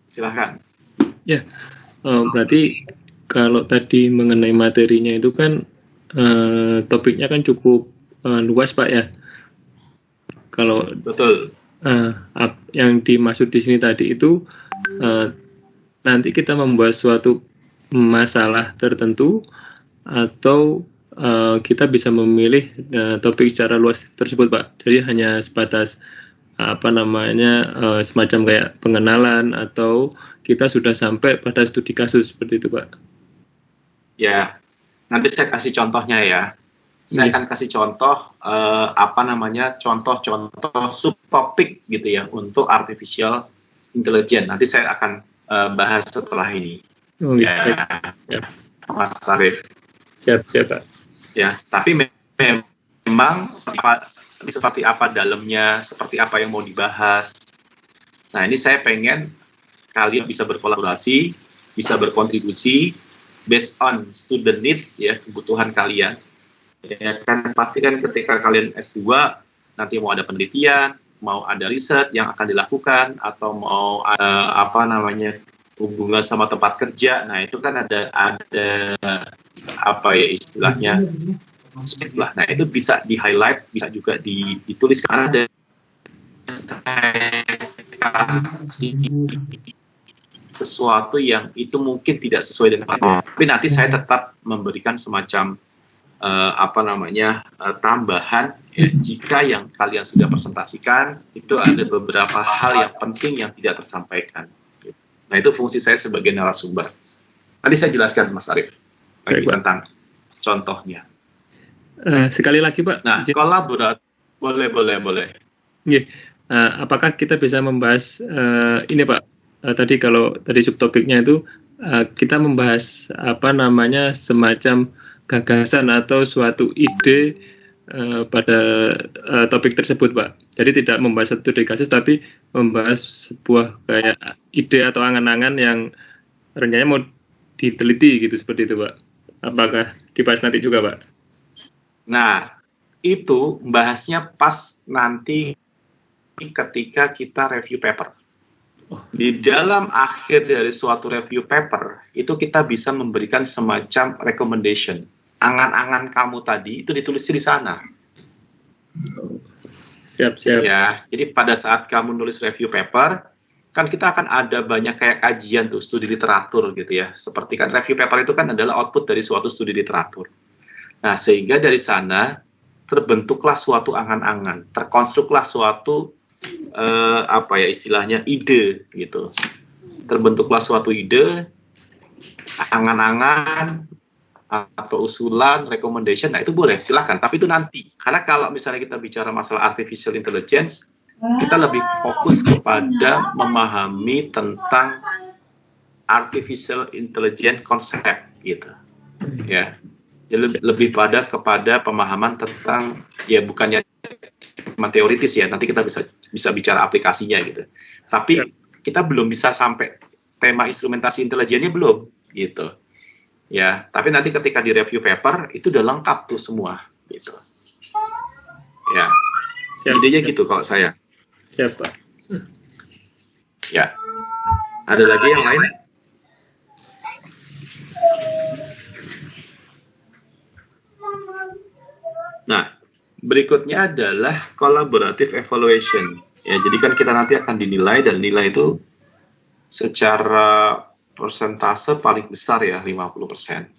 Silahkan. Ya, berarti kalau tadi mengenai materinya itu kan topiknya kan cukup luas, Pak ya. Kalau betul. Yang dimaksud di sini tadi itu nanti kita membahas suatu masalah tertentu atau kita bisa memilih topik secara luas tersebut, Pak. Jadi hanya sebatas semacam kayak pengenalan atau kita sudah sampai pada studi kasus seperti itu, Pak. Ya, nanti saya kasih contohnya ya. Saya akan kasih contoh contoh subtopik gitu ya untuk artificial intelligence. Nanti saya akan bahas setelah ini. Oh, ya. Siap. Mas Arif. Siap, Pak. Ya, tapi memang seperti apa dalamnya, seperti apa yang mau dibahas. Nah, ini saya pengen kalian bisa berkolaborasi, bisa berkontribusi based on student needs ya, kebutuhan kalian. Ya kan pasti kan ketika kalian S2 nanti mau ada penelitian, mau ada riset yang akan dilakukan atau mau hubungan sama tempat kerja. Nah, itu kan ada istilahnya lah. Nah, itu bisa di-highlight, bisa juga ditulis karena ada sesuatu yang itu mungkin tidak sesuai dengan tapi nanti saya tetap memberikan semacam tambahan ya, jika yang kalian sudah presentasikan itu ada beberapa hal yang penting yang tidak tersampaikan. Nah, itu fungsi saya sebagai narasumber. Tadi saya jelaskan Mas Arif tentang contohnya. Sekali lagi, Pak. Nah, kolaborat boleh. Yeah. Apakah kita bisa membahas ini, Pak? Tadi kalau tadi subtopiknya itu kita membahas semacam gagasan atau suatu ide pada topik tersebut, Pak. Jadi tidak membahas satu kasus, tapi membahas sebuah kayak ide atau angan-angan yang rencananya mau diteliti gitu, seperti itu, Pak. Apakah dibahas nanti juga, Pak? Nah, itu bahasnya pas nanti ketika kita review paper. Di dalam akhir dari suatu review paper, itu kita bisa memberikan semacam recommendation. Angan-angan kamu tadi itu ditulis di sana. Siap. Ya, jadi pada saat kamu nulis review paper, kan kita akan ada banyak kayak kajian tuh, studi literatur gitu ya. Seperti kan review paper itu kan adalah output dari suatu studi literatur. Nah, sehingga dari sana terbentuklah suatu angan-angan, terkonstruklah suatu istilahnya ide gitu. Terbentuklah suatu ide, angan-angan atau usulan, recommendation. Nah, itu boleh, silakan. Tapi itu nanti. Karena kalau misalnya kita bicara masalah artificial intelligence, kita lebih fokus kepada memahami tentang artificial intelligence konsep gitu. Ya. Jadi lebih kepada pemahaman tentang ya bukannya teoritis ya, nanti kita bisa bicara aplikasinya gitu. Tapi kita belum bisa sampai tema instrumentasi intelijennya belum gitu. Ya, tapi nanti ketika di review paper itu udah lengkap tuh semua gitu. Ya. Idenya gitu kalau saya. Siapa? Ya. Ada lagi yang lain? Nah, berikutnya adalah collaborative evaluation. Ya, jadi kan kita nanti akan dinilai dan nilai itu secara persentase paling besar ya 50%.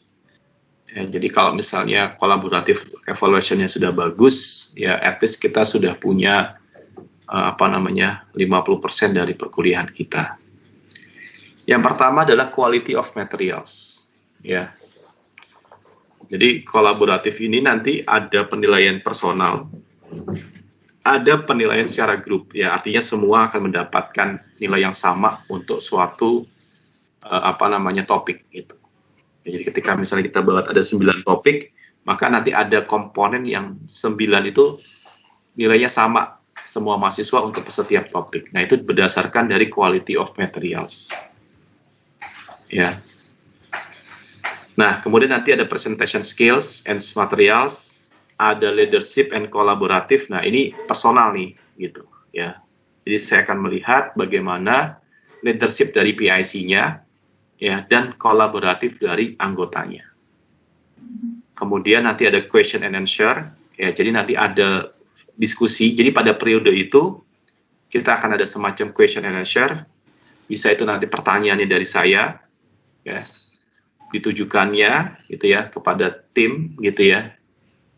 Ya, jadi kalau misalnya collaborative evaluation-nya sudah bagus, ya at least kita sudah punya 50% dari perkuliahan kita. Yang pertama adalah quality of materials. Ya. Jadi kolaboratif ini nanti ada penilaian personal, ada penilaian secara grup. Ya, artinya semua akan mendapatkan nilai yang sama untuk suatu topik gitu. Jadi ketika misalnya kita buat ada 9 topik, maka nanti ada komponen yang 9 itu nilainya sama semua mahasiswa untuk setiap topik. Nah, itu berdasarkan dari quality of materials. Ya. Nah, kemudian nanti ada presentation skills and materials, ada leadership and collaborative. Nah, ini personal nih, gitu. Ya. Jadi saya akan melihat bagaimana leadership dari PIC-nya, ya, dan kolaboratif dari anggotanya. Kemudian nanti ada question and answer, ya. Jadi nanti ada diskusi. Jadi pada periode itu kita akan ada semacam question and answer. Bisa itu nanti pertanyaannya dari saya, ya. Ditujukannya gitu ya kepada tim gitu ya,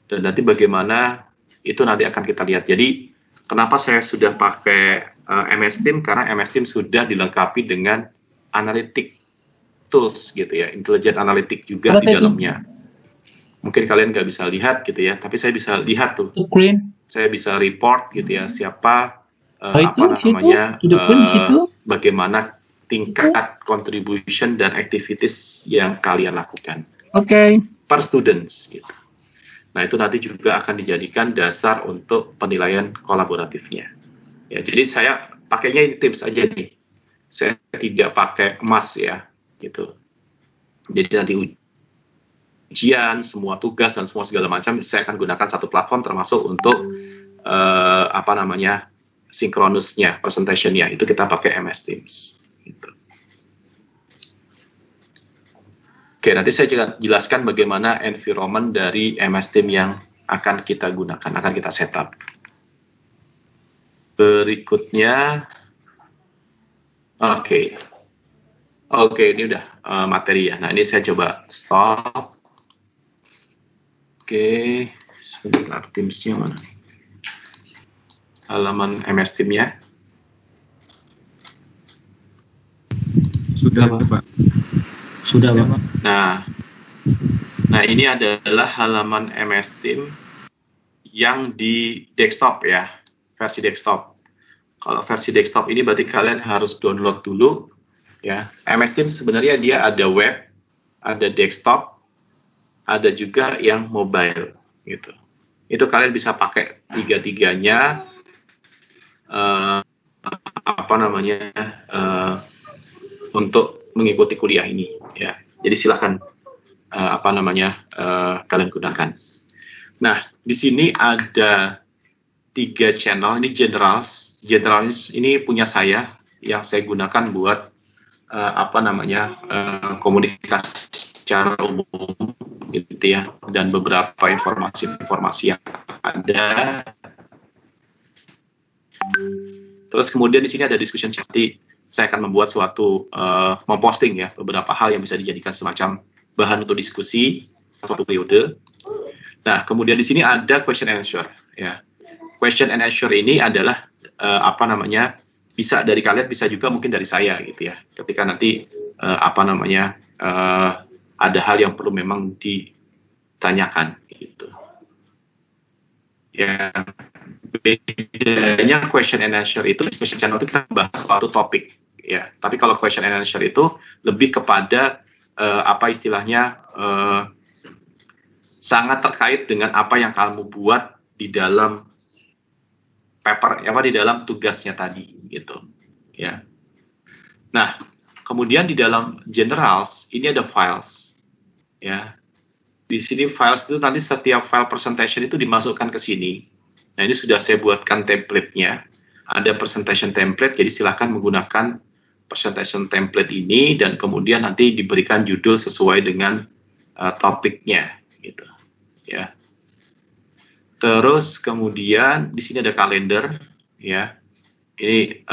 dan nanti bagaimana itu nanti akan kita lihat. Jadi kenapa saya sudah pakai MS Team, karena MS Team sudah dilengkapi dengan analytic tools gitu ya, intelligent analytic juga di dalamnya. Mungkin kalian nggak bisa lihat gitu ya, tapi saya bisa lihat tuh, saya bisa report gitu ya, siapa bagaimana tingkat contribution dan activities yang kalian lakukan. Per students gitu. Nah, itu nanti juga akan dijadikan dasar untuk penilaian kolaboratifnya. Ya, jadi saya pakainya ini tips aja nih. Saya tidak pakai emas ya, gitu. Jadi nanti ujian, semua tugas dan semua segala macam saya akan gunakan satu platform, termasuk untuk synchronousnya, presentation-nya itu kita pakai MS Teams. Gitu. Oke, nanti saya jelaskan bagaimana environment dari MS Team yang akan kita gunakan, akan kita setup. Berikutnya, oke, ini udah materi ya. Nah, ini saya coba stop. Oke, sebentar, Teams-nya mana? Halaman MS Team-nya. Sudah, Pak. Sudah, Pak. Nah, ini adalah halaman MS Team yang di desktop ya, versi desktop. Kalau versi desktop ini berarti kalian harus download dulu ya. MS Team sebenarnya dia ada web, ada desktop, ada juga yang mobile gitu. Itu kalian bisa pakai tiga-tiganya untuk mengikuti kuliah ini ya. Jadi silakan kalian gunakan. Nah, di sini ada 3 channel. Ini generalis ini punya saya yang saya gunakan buat komunikasi secara umum gitu ya, dan beberapa informasi yang ada. Terus kemudian di sini ada discussion chat. Saya akan membuat memposting ya beberapa hal yang bisa dijadikan semacam bahan untuk diskusi suatu periode. Nah, kemudian di sini ada question and answer ya. Question and answer ini adalah bisa dari kalian, bisa juga mungkin dari saya gitu ya. Ketika nanti ada hal yang perlu memang ditanyakan gitu. Ya, bedanya question and answer itu, discussion channel itu kita bahas suatu topik ya, tapi kalau question and answer itu lebih kepada sangat terkait dengan apa yang kamu buat di dalam paper, di dalam tugasnya tadi gitu ya. Nah, kemudian di dalam generals ini ada files, ya. Di sini files itu nanti setiap file presentation itu dimasukkan ke sini. Nah, ini sudah saya buatkan template-nya. Ada presentation template, jadi silakan menggunakan presentation template ini dan kemudian nanti diberikan judul sesuai dengan topiknya, gitu, ya. Terus kemudian di sini ada kalender, ya. Ini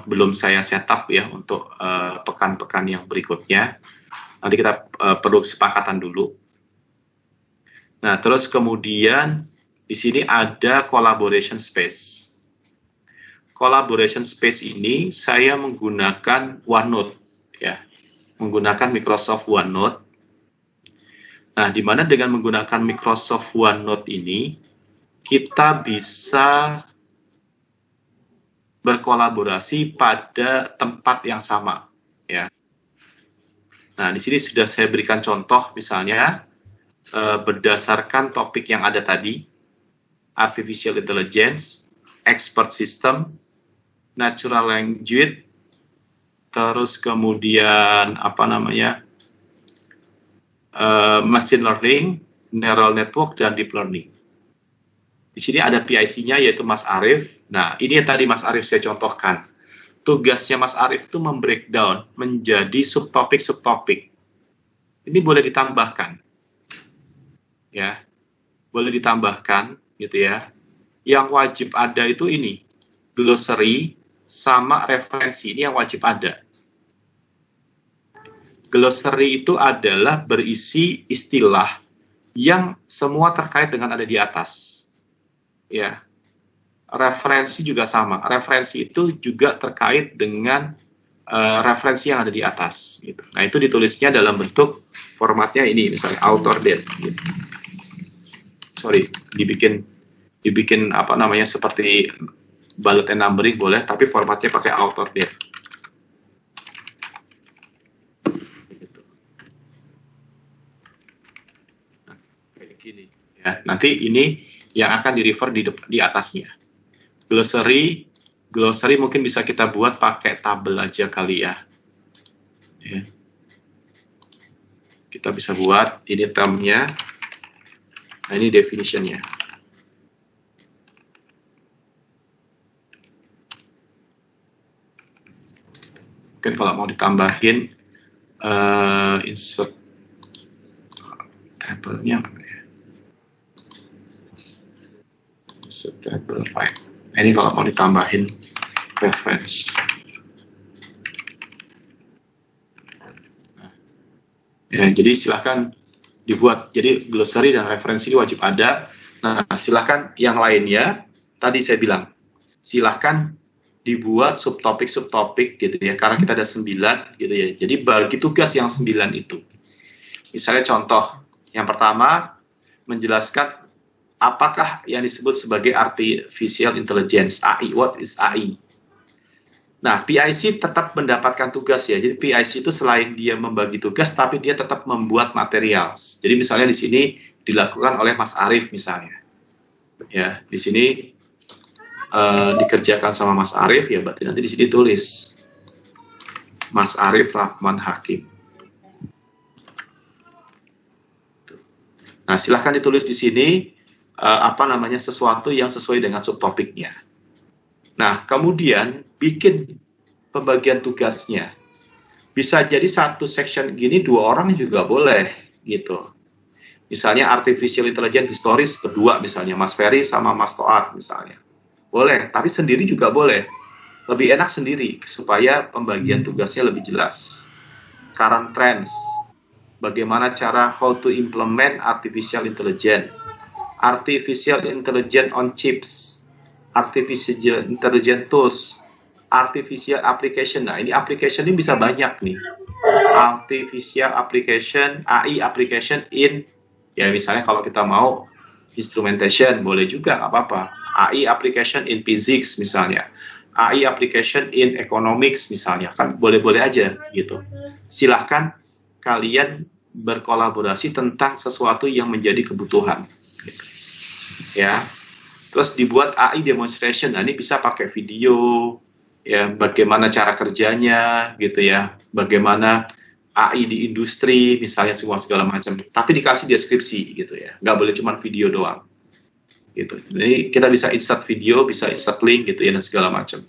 belum saya setup ya untuk pekan-pekan yang berikutnya. Nanti kita perlu kesepakatan dulu. Nah, terus kemudian di sini ada collaboration space. Collaboration space ini saya menggunakan OneNote, ya, menggunakan Microsoft OneNote. Nah, di mana dengan menggunakan Microsoft OneNote ini kita bisa berkolaborasi pada tempat yang sama, ya. Nah, di sini sudah saya berikan contoh, misalnya berdasarkan topik yang ada tadi, artificial intelligence, expert system, natural language, terus kemudian machine learning, neural network, dan deep learning. Di sini ada PIC-nya yaitu Mas Arief. Nah, ini yang tadi Mas Arief saya contohkan. Tugasnya Mas Arief itu membreakdown menjadi subtopik-subtopik. Ini boleh ditambahkan. Ya, boleh ditambahkan, gitu ya. Yang wajib ada itu ini, glossary sama referensi, ini yang wajib ada. Glossary itu adalah berisi istilah yang semua terkait dengan ada di atas. Ya, referensi juga sama. Referensi itu juga terkait dengan referensi yang ada di atas. Gitu. Nah, itu ditulisnya dalam bentuk formatnya ini, misalnya author date. Gitu. Sorry, dibikin seperti bullet and numbering boleh, tapi formatnya pakai author date. Gitu. Nah, kayak gini. Ya, nanti ini yang akan di-refer di atasnya. Glossary mungkin bisa kita buat pakai tabel aja kali ya. Ya. Kita bisa buat ini termnya. Nah, ini definition-nya. Mungkin kalau mau ditambahin insert table-nya apa ya? Insert table file. Nah, ini kalau mau ditambahin reference. Nah, ya, jadi silahkan dibuat. Jadi glossary dan referensi ini wajib ada. Nah, silahkan yang lainnya, tadi saya bilang, silahkan dibuat subtopik-subtopik gitu ya, karena kita ada 9 gitu ya. Jadi bagi tugas yang 9 itu. Misalnya contoh, yang pertama, menjelaskan apakah yang disebut sebagai artificial intelligence, AI, what is AI? Nah, PIC tetap mendapatkan tugas ya. Jadi PIC itu selain dia membagi tugas, tapi dia tetap membuat material. Jadi misalnya di sini dilakukan oleh Mas Arief misalnya. Ya, di sini dikerjakan sama Mas Arief ya, berarti nanti di sini tulis Mas Arief Rahman Hakim. Nah, silahkan ditulis di sini sesuatu yang sesuai dengan subtopiknya. Nah, kemudian bikin pembagian tugasnya. Bisa jadi satu section gini 2 orang juga boleh, gitu. Misalnya artificial intelligence historis berdua, misalnya Mas Ferry sama Mas Toat misalnya. Boleh, tapi sendiri juga boleh. Lebih enak sendiri, supaya pembagian tugasnya lebih jelas. Current trends, bagaimana cara how to implement artificial intelligence on chips, artificial intelligence tools, artificial application. Nah, ini application ini bisa banyak nih. Artificial application, AI application in, ya misalnya kalau kita mau instrumentation, boleh juga, nggak apa-apa. AI application in physics misalnya. AI application in economics misalnya. Kan boleh-boleh aja gitu. Silahkan kalian berkolaborasi tentang sesuatu yang menjadi kebutuhan. Gitu. Ya. Terus dibuat AI demonstration. Nah, ini bisa pakai video, ya bagaimana cara kerjanya gitu ya, bagaimana AI di industri misalnya semua segala macam, tapi dikasih deskripsi gitu ya, nggak boleh cuma video doang gitu. Jadi kita bisa insert video, bisa insert link gitu ya dan segala macam.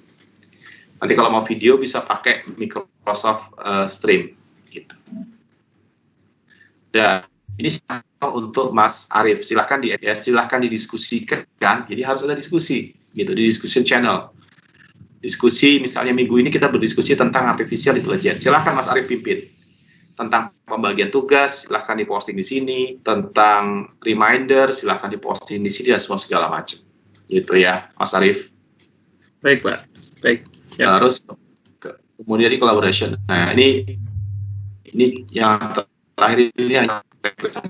Nanti kalau mau video bisa pakai Microsoft Stream gitu. Dan ini untuk Mas Arief, silahkan didiskusikan. Jadi harus ada diskusi gitu di discussion channel. Diskusi misalnya minggu ini kita berdiskusi tentang artificial intelligence. Silahkan Mas Arief pimpin. Tentang pembagian tugas, silahkan diposting di sini. Tentang reminder, silahkan diposting di sini dan semua segala macam. Gitu ya, Mas Arief. Baik, Pak. Baik. Siap. Terus kemudian di collaboration. Nah, ini yang terakhir ini hanya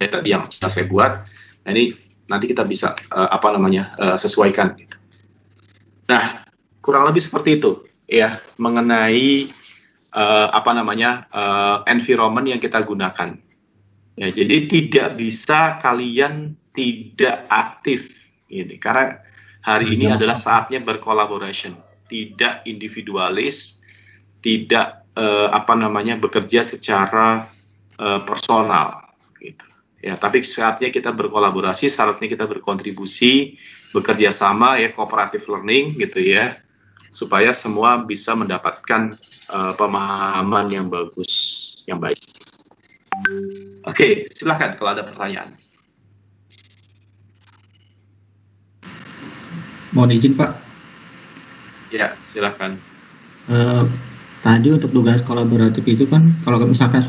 tadi yang sudah saya buat. Nah, ini nanti kita bisa sesuaikan. Gitu. Nah, kurang lebih seperti itu ya mengenai environment yang kita gunakan. Ya, jadi tidak bisa kalian tidak aktif ini karena hari ini adalah saatnya berkolaborasi, tidak individualis, tidak bekerja secara personal gitu. Ya, tapi saatnya kita berkolaborasi, saatnya kita berkontribusi, bekerja sama ya, cooperative learning gitu ya, supaya semua bisa mendapatkan pemahaman yang bagus, yang baik. Oke, silakan kalau ada pertanyaan. Mohon izin Pak. Ya, silakan. Tadi untuk tugas kolaboratif itu kan, kalau misalkan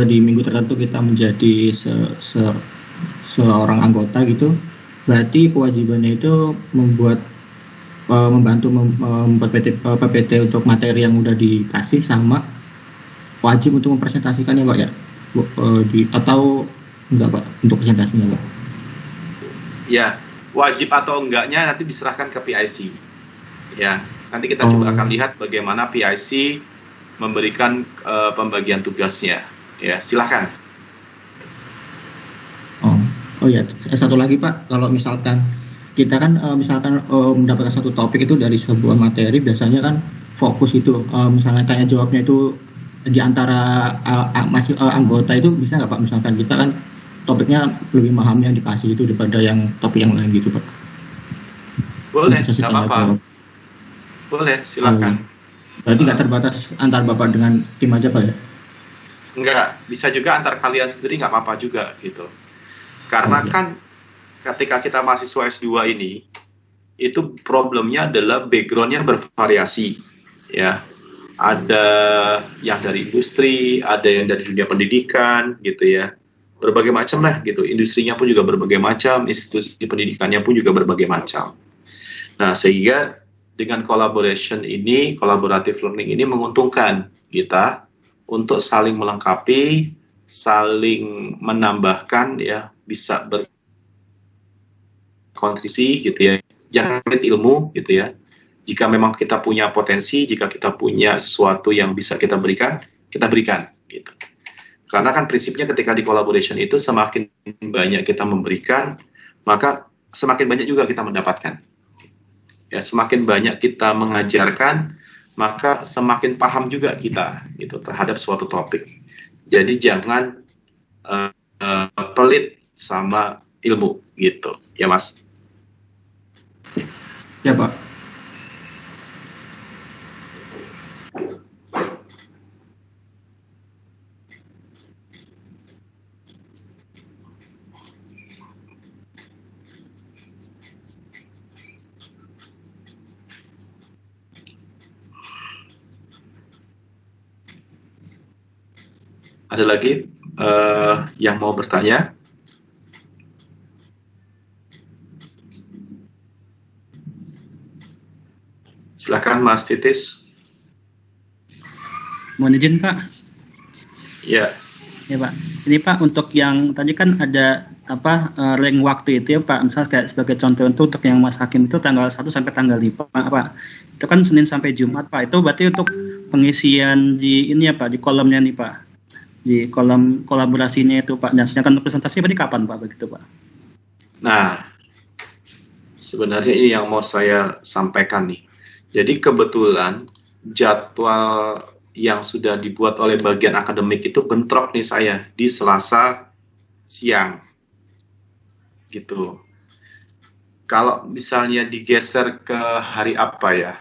di minggu tertentu kita menjadi seorang anggota gitu, berarti kewajibannya itu membantu membuat PPT untuk materi yang udah dikasih, sama wajib untuk mempresentasikannya Pak ya? Atau enggak Pak untuk presentasinya Pak? Ya, wajib atau enggaknya nanti diserahkan ke PIC. Ya, nanti kita coba akan lihat bagaimana PIC memberikan pembagian tugasnya. Ya, silakan. Oh ya, satu lagi Pak, kalau misalkan kita kan mendapatkan satu topik itu dari sebuah materi, biasanya kan fokus itu misalnya tanya jawabnya itu di antara anggota itu bisa nggak Pak? Misalkan kita kan topiknya lebih memahami yang dikasih itu daripada yang topik yang lain gitu Pak. Boleh, nggak apa-apa. Boleh, silakan. Berarti nggak terbatas antar Bapak dengan tim aja Pak ya? Enggak, bisa juga antar kalian sendiri, nggak apa-apa juga gitu. Karena kan ketika kita mahasiswa S2 ini, itu problemnya adalah background-nya bervariasi. Ya, ada yang dari industri, ada yang dari dunia pendidikan, gitu ya. Berbagai macam lah gitu. Industrinya pun juga berbagai macam, institusi pendidikannya pun juga berbagai macam. Nah, sehingga dengan collaboration ini, collaborative learning ini menguntungkan kita untuk saling melengkapi, saling menambahkan ya, bisa berkontribusi gitu ya. Jangan pelit ilmu gitu ya. Jika memang kita punya potensi, jika kita punya sesuatu yang bisa kita berikan gitu. Karena kan prinsipnya ketika di collaboration itu semakin banyak kita memberikan, maka semakin banyak juga kita mendapatkan. Ya, semakin banyak kita mengajarkan, maka semakin paham juga kita gitu terhadap suatu topik. Jadi jangan pelit sama ilmu gitu, ya Mas. Ya Pak. Ada lagi yang mau bertanya? Silakan Mas Titis. Mohon izin Pak. Ya. Ya Pak. Ini Pak, untuk yang tadi kan ada rank waktu itu ya Pak. Misalnya kayak sebagai contoh untuk yang Mas Hakim itu tanggal 1 sampai tanggal 5 Pak. Itu kan Senin sampai Jumat Pak. Itu berarti untuk pengisian di ini ya Pak, di kolomnya nih Pak. Di kolom kolaborasinya itu Pak. Nah, sedangkan presentasi berarti kapan Pak begitu Pak? Nah, sebenarnya ini yang mau saya sampaikan nih. Jadi kebetulan jadwal yang sudah dibuat oleh bagian akademik itu bentrok nih saya di Selasa siang gitu. Kalau misalnya digeser ke hari apa ya,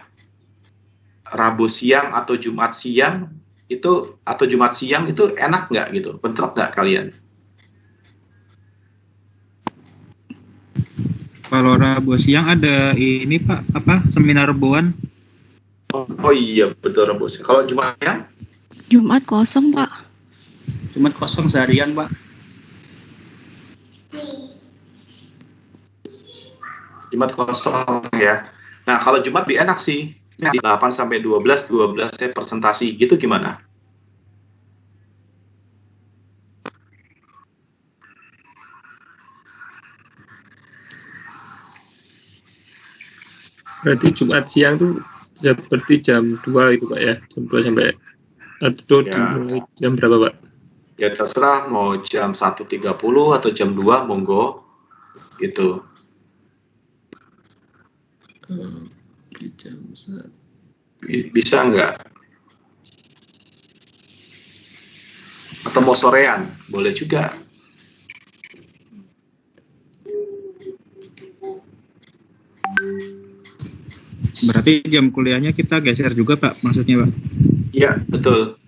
Rabu siang atau Jumat siang itu, atau Jumat siang itu enak nggak gitu, bentrok nggak kalian? Kalau Rabu siang ada ini Pak, apa seminar reboan? Oh iya betul Rabu siang. Kalau Jumat siang? Jumat kosong, Pak. Jumat kosong seharian, Pak. Jumat kosong ya. Nah kalau Jumat lebih enak sih. 8 sampai 12 saya presentasi gitu gimana? Berarti Jumat siang tuh seperti jam 2 itu Pak ya, jam 2 sampai atau Ya. mulai jam berapa Pak? Ya terserah mau jam 1.30 atau jam 2 monggo gitu. Jam 1. Bisa nggak? Atau mau sorean? Boleh juga. Berarti jam kuliahnya kita geser juga Pak, maksudnya Pak? Iya, betul.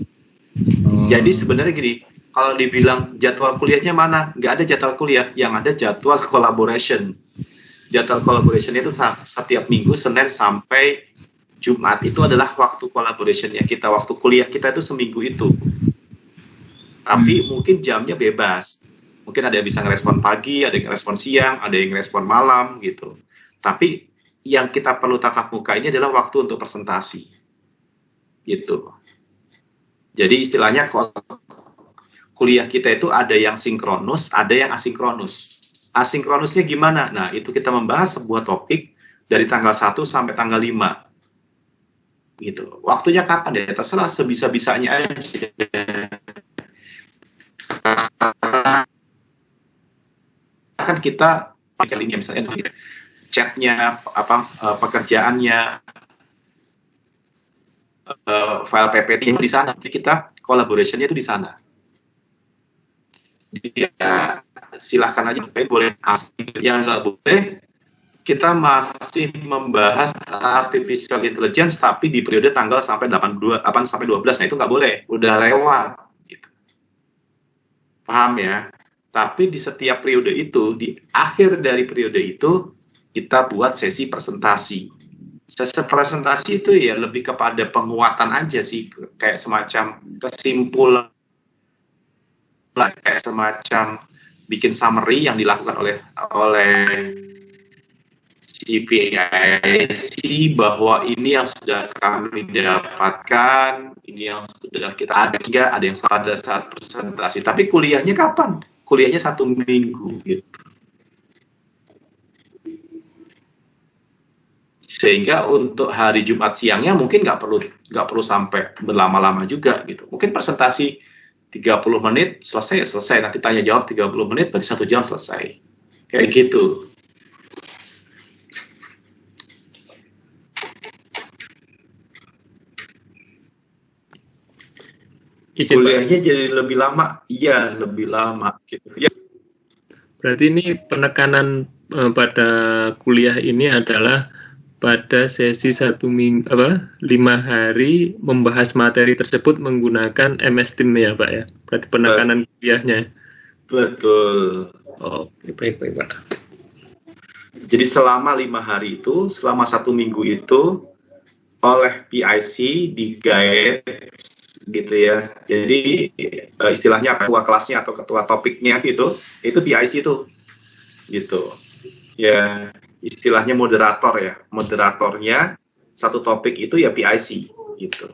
Oh. Jadi sebenarnya gini, kalau dibilang jadwal kuliahnya mana? Nggak ada jadwal kuliah, yang ada jadwal collaboration. Jadwal collaboration itu setiap minggu, Senin sampai Jumat itu adalah waktu collaboration-nya kita. Waktu kuliah kita itu seminggu itu. Tapi mungkin jamnya bebas. Mungkin ada yang bisa ngerespon pagi, ada yang ngerespon siang, ada yang ngerespon malam gitu. Tapi yang kita perlu tatap muka ini adalah waktu untuk presentasi. Gitu. Jadi istilahnya kuliah kita itu ada yang sinkronus, ada yang asinkronus. Asinkronusnya gimana? Nah, itu kita membahas sebuah topik dari tanggal 1 sampai tanggal 5. Gitu. Waktunya kapan ya? Terserah sebisa-bisanya aja. Kan kita pakai ini misalnya chatnya, pekerjaannya, file PPT di sana. Jadi kita collaboration-nya itu di sana. Ya, silahkan aja, boleh asli. Yang nggak boleh, kita masih membahas artificial intelligence, tapi di periode tanggal sampai 8 sampai 12, nah itu nggak boleh, udah lewat. Gitu. Paham ya? Tapi di setiap periode itu, di akhir dari periode itu, kita buat sesi presentasi. Sesi presentasi itu ya lebih kepada penguatan aja sih, kayak semacam kesimpulan, kayak semacam bikin summary yang dilakukan oleh CPIC bahwa ini yang sudah kami dapatkan, ini yang sudah kita ada yang pada saat presentasi. Tapi kuliahnya kapan? Kuliahnya 1 minggu gitu. Sehingga untuk hari Jumat siangnya mungkin nggak perlu sampai berlama-lama juga gitu. Mungkin presentasi 30 menit selesai, nanti tanya jawab 30 menit berarti 1 jam selesai. Kayak gitu. Kuliahnya jadi lebih lama, iya lebih lama gitu. Ya. Berarti ini penekanan pada kuliah ini adalah pada sesi 1 minggu 5 hari membahas materi tersebut menggunakan MS Team ya Pak ya. Berarti penekanan kuliahnya. Betul. Oke, baik Pak. Jadi selama 5 hari itu, selama 1 minggu itu oleh PIC di-guide gitu ya. Jadi istilahnya ketua kelasnya atau ketua topiknya gitu, itu PIC itu. Gitu. Ya, istilahnya moderator ya. Moderatornya satu topik itu ya PIC gitu.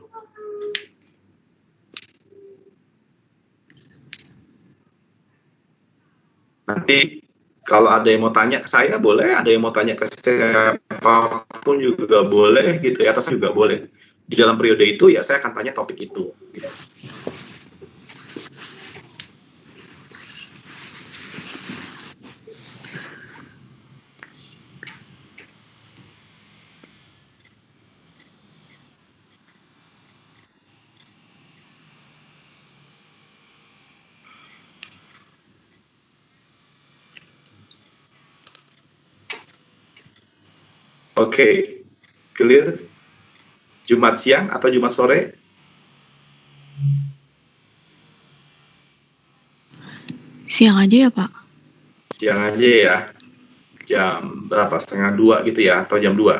Nanti kalau ada yang mau tanya ke saya boleh, ada yang mau tanya ke siapapun juga boleh gitu ya, atas juga boleh. Di dalam periode itu ya saya akan tanya topik itu. Gitu. Oke, clear. Jumat siang atau Jumat sore? Siang aja ya, Pak? Siang aja ya. Jam berapa? 1:30 gitu ya, atau jam 2?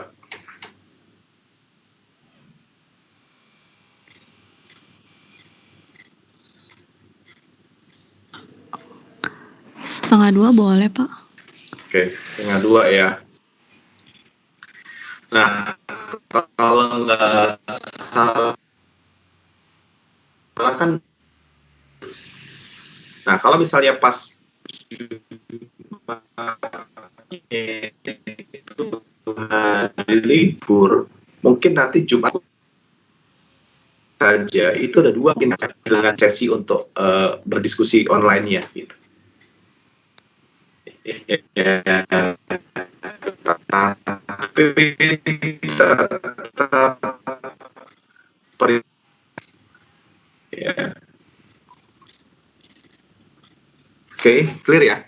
Setengah 2 boleh, Pak? Oke, 1:30 ya. Nah, kalau nggak salah kan, nah kalau misalnya pas itu hari libur, mungkin nanti Jumat saja itu ada 2 dengan sesi untuk berdiskusi online-nya gitu. Oke, clear ya.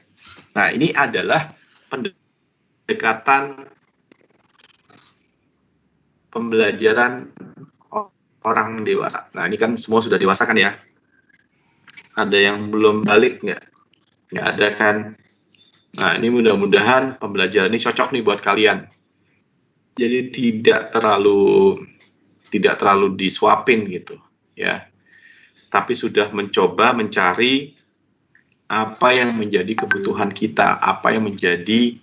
Nah, ini adalah pendekatan pembelajaran orang dewasa. Nah, ini kan semua sudah dewasa kan ya? Ada yang belum balik nggak? Nggak ada kan? Nah, ini mudah-mudahan pembelajaran ini cocok nih buat kalian. Jadi tidak terlalu disuapin gitu, ya. Tapi sudah mencoba mencari apa yang menjadi kebutuhan kita, apa yang menjadi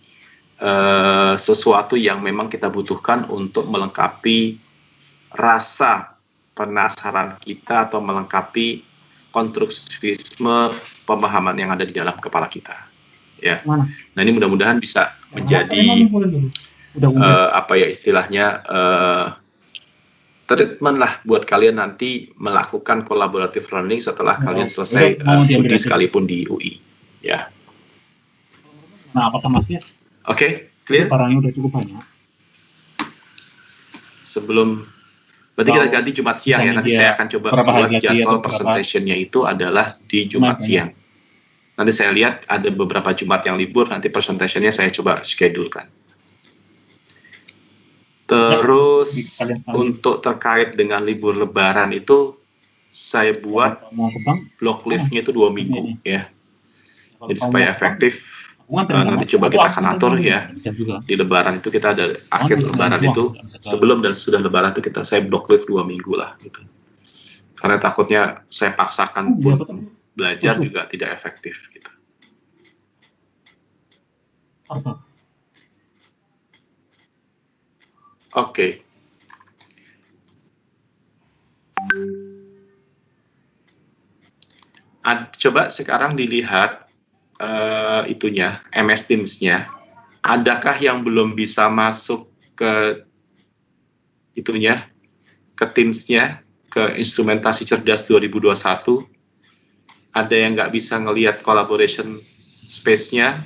sesuatu yang memang kita butuhkan untuk melengkapi rasa penasaran kita atau melengkapi konstruktivisme pemahaman yang ada di dalam kepala kita. Ya. Nah, ini mudah-mudahan bisa menjadi istilahnya treatment lah buat kalian nanti melakukan collaborative learning setelah kalian selesai studi sekalipun di UI. Ya. Nah, apakah masnya? Oke, clear? Barangnya udah cukup banyak. Berarti kita ganti Jumat siang ya. Nanti saya akan coba buat jadwal presentation-nya itu adalah di Jumat siang. Nanti saya lihat ada beberapa Jumat yang libur, nanti presentation-nya saya coba schedulekan. Terus untuk terkait dengan libur Lebaran itu saya buat block lift-nya itu 2 minggu ya. Jadi supaya efektif nanti coba kita akan atur ya. Di Lebaran itu kita ada akhir Lebaran itu sebelum dan sudah Lebaran itu saya block lift 2 minggu lah gitu. Karena takutnya saya paksakan pun belajar juga tidak efektif gitu. Oke. Coba sekarang dilihat itunya, MS Teams-nya. Adakah yang belum bisa masuk ke itunya, ke Teams-nya, ke instrumentasi cerdas 2021? Ada yang nggak bisa ngelihat collaboration space-nya?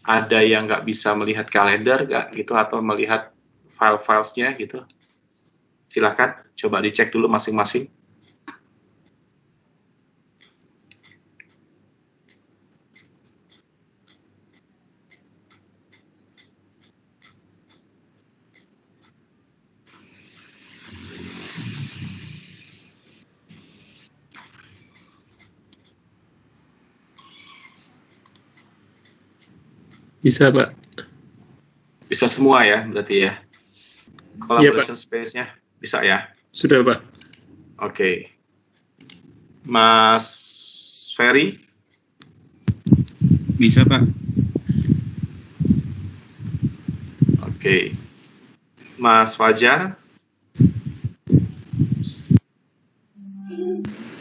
Ada yang nggak bisa melihat kalender nggak gitu, atau melihat file-filesnya gitu? Silakan coba dicek dulu masing-masing. Bisa, Pak. Bisa semua ya, berarti ya. Collaboration space-nya bisa ya? Sudah, Pak. Oke. Mas Ferry? Bisa, Pak. Oke. Mas Fajar?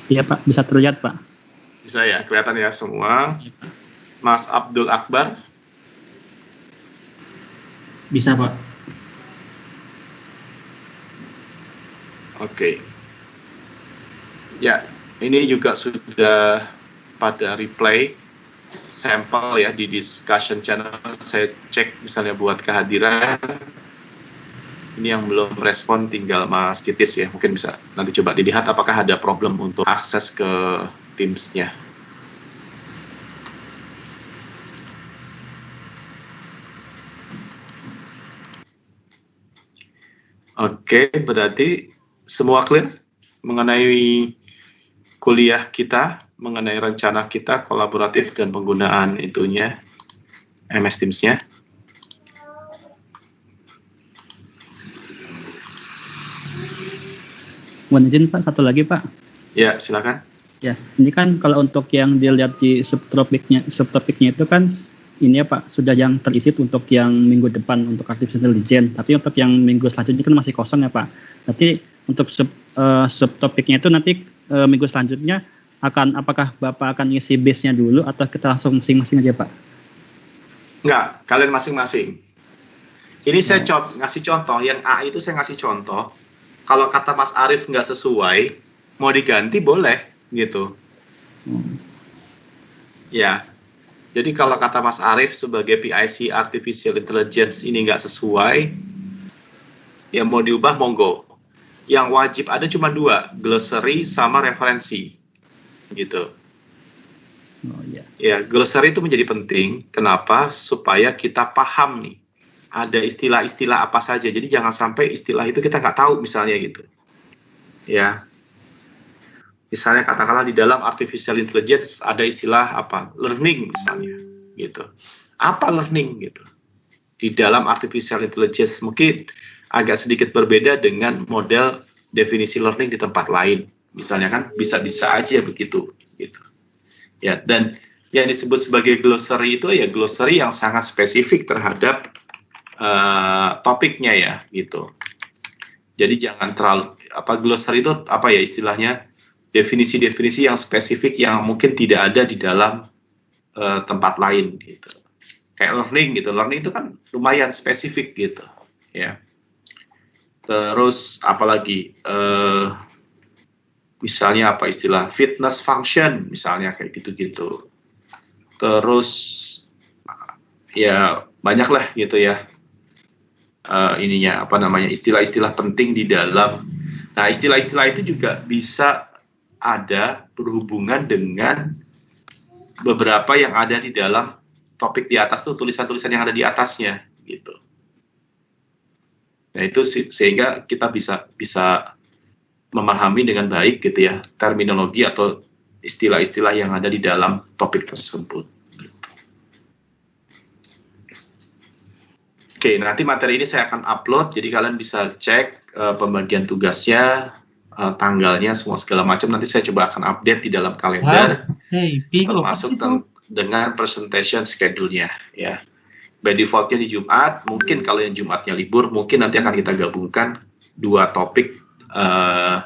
Iya, Pak. Bisa terlihat, Pak. Bisa ya, kelihatan ya semua. Mas Abdul Akbar? Bisa, Pak. Oke. Ya, ini juga sudah pada replay sampel ya di discussion channel. Saya cek misalnya buat kehadiran. Ini yang belum respon tinggal Mas Titis ya. Mungkin bisa nanti coba dilihat apakah ada problem untuk akses ke Teams-nya. Oke, berarti semua clear mengenai kuliah kita, mengenai rencana kita kolaboratif dan penggunaan itunya, MS Teams-nya. Mohon izin Pak, satu lagi Pak. Ya, silakan. Ya, ini kan kalau untuk yang dilihat di subtopiknya itu kan ini ya Pak, sudah yang terisi untuk yang minggu depan untuk artificial intelligence. Tapi untuk yang minggu selanjutnya kan masih kosong ya Pak. Nanti untuk subtopiknya itu nanti minggu selanjutnya apakah Bapak akan ngisi base-nya dulu atau kita langsung masing-masing aja Pak? Enggak, kalian masing-masing. Ini saya ngasih contoh, yang A itu saya ngasih contoh. Kalau kata Mas Arief nggak sesuai, mau diganti boleh, gitu. Ya, jadi kalau kata Mas Arief sebagai PIC Artificial Intelligence ini nggak sesuai, ya mau diubah monggo. Yang wajib ada cuma 2, glossary sama referensi, gitu. Oh, ya. Ya, glossary itu menjadi penting. Kenapa? Supaya kita paham nih, ada istilah-istilah apa saja. Jadi jangan sampai istilah itu kita nggak tahu misalnya gitu. Ya, misalnya katakanlah di dalam artificial intelligence ada istilah apa? Learning misalnya, gitu. Apa learning gitu? Di dalam artificial intelligence mungkin agak sedikit berbeda dengan model definisi learning di tempat lain. Misalnya kan bisa-bisa aja begitu, gitu. Ya, dan yang disebut sebagai glossary itu ya glossary yang sangat spesifik terhadap topiknya ya, gitu. Jadi jangan terlalu glossary itu apa ya istilahnya, definisi-definisi yang spesifik yang mungkin tidak ada di dalam tempat lain gitu. Kayak learning gitu. Learning itu kan lumayan spesifik gitu, ya. Terus apalagi misalnya apa istilah fitness function misalnya kayak gitu-gitu. Terus ya banyak lah gitu ya. Ininya apa namanya istilah-istilah penting di dalam. Nah, istilah-istilah itu juga bisa ada berhubungan dengan beberapa yang ada di dalam topik di atas tuh, tulisan-tulisan yang ada di atasnya gitu. Nah, itu sehingga kita bisa memahami dengan baik gitu ya terminologi atau istilah-istilah yang ada di dalam topik tersebut. Oke, nanti materi ini saya akan upload, jadi kalian bisa cek pembagian tugasnya, tanggalnya, semua segala macam. Nanti saya coba akan update di dalam kalender, termasuk dengan presentation schedule-nya. Ya. By default-nya di Jumat, mungkin kalau yang Jumatnya libur, mungkin nanti akan kita gabungkan 2 topik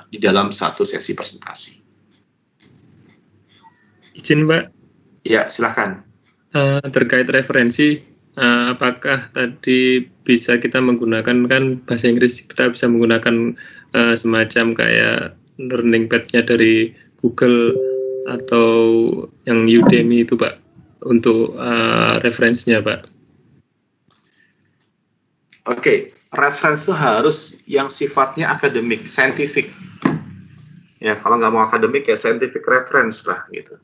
di dalam 1 sesi presentasi. Izin Pak? Ya, silakan. Terkait referensi, apakah tadi bisa kita menggunakan kan bahasa Inggris, kita bisa menggunakan semacam kayak learning pad-nya dari Google atau yang Udemy itu Pak untuk referensinya Pak? Oke, reference itu harus yang sifatnya akademik, scientific. Ya, kalau nggak mau akademik ya scientific reference lah gitu.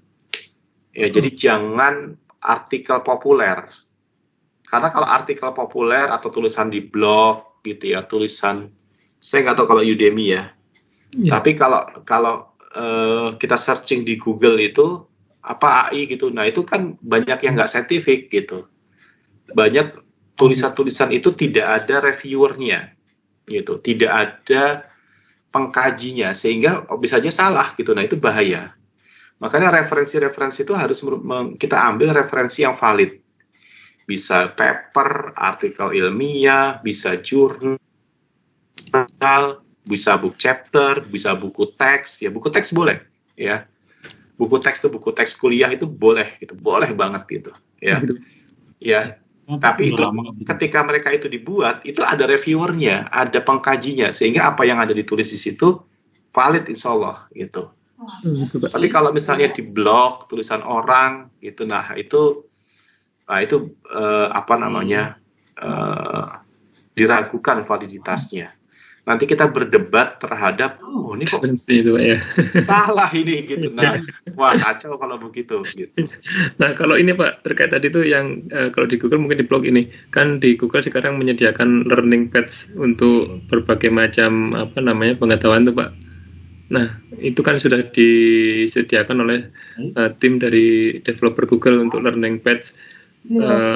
Ya, jadi jangan artikel populer. Karena kalau artikel populer atau tulisan di blog gitu ya, tulisan, saya nggak tahu kalau Udemy ya. Tapi kalau kita searching di Google itu apa AI gitu, nah itu kan banyak yang nggak scientific gitu. Banyak tulisan-tulisan itu tidak ada reviewernya gitu, tidak ada pengkajinya, sehingga bisa aja salah gitu. Nah itu bahaya. Makanya referensi-referensi itu harus kita ambil referensi yang valid. Bisa paper, artikel ilmiah, bisa jurnal, bisa book chapter, bisa buku teks. Ya buku teks boleh, ya. Buku teks itu buku teks kuliah itu boleh, gitu, boleh banget gitu, ya. Ya. Tapi itu ketika mereka itu dibuat, itu ada reviewernya, ada pengkajinya, sehingga apa yang ada ditulis di situ valid insya Allah gitu. Tapi kalau misalnya di blog tulisan orang gitu, nah itu apa namanya diragukan validitasnya. nanti kita berdebat terhadap ini kok itu Pak ya. salah ini gitu. Nah, wah kacau kalau begitu gitu. Nah, kalau ini Pak terkait tadi itu yang kalau di Google mungkin di blog ini kan di Google sekarang menyediakan learning paths untuk berbagai macam pengetahuan tuh Pak. Nah, itu kan sudah disediakan oleh tim dari developer Google untuk learning paths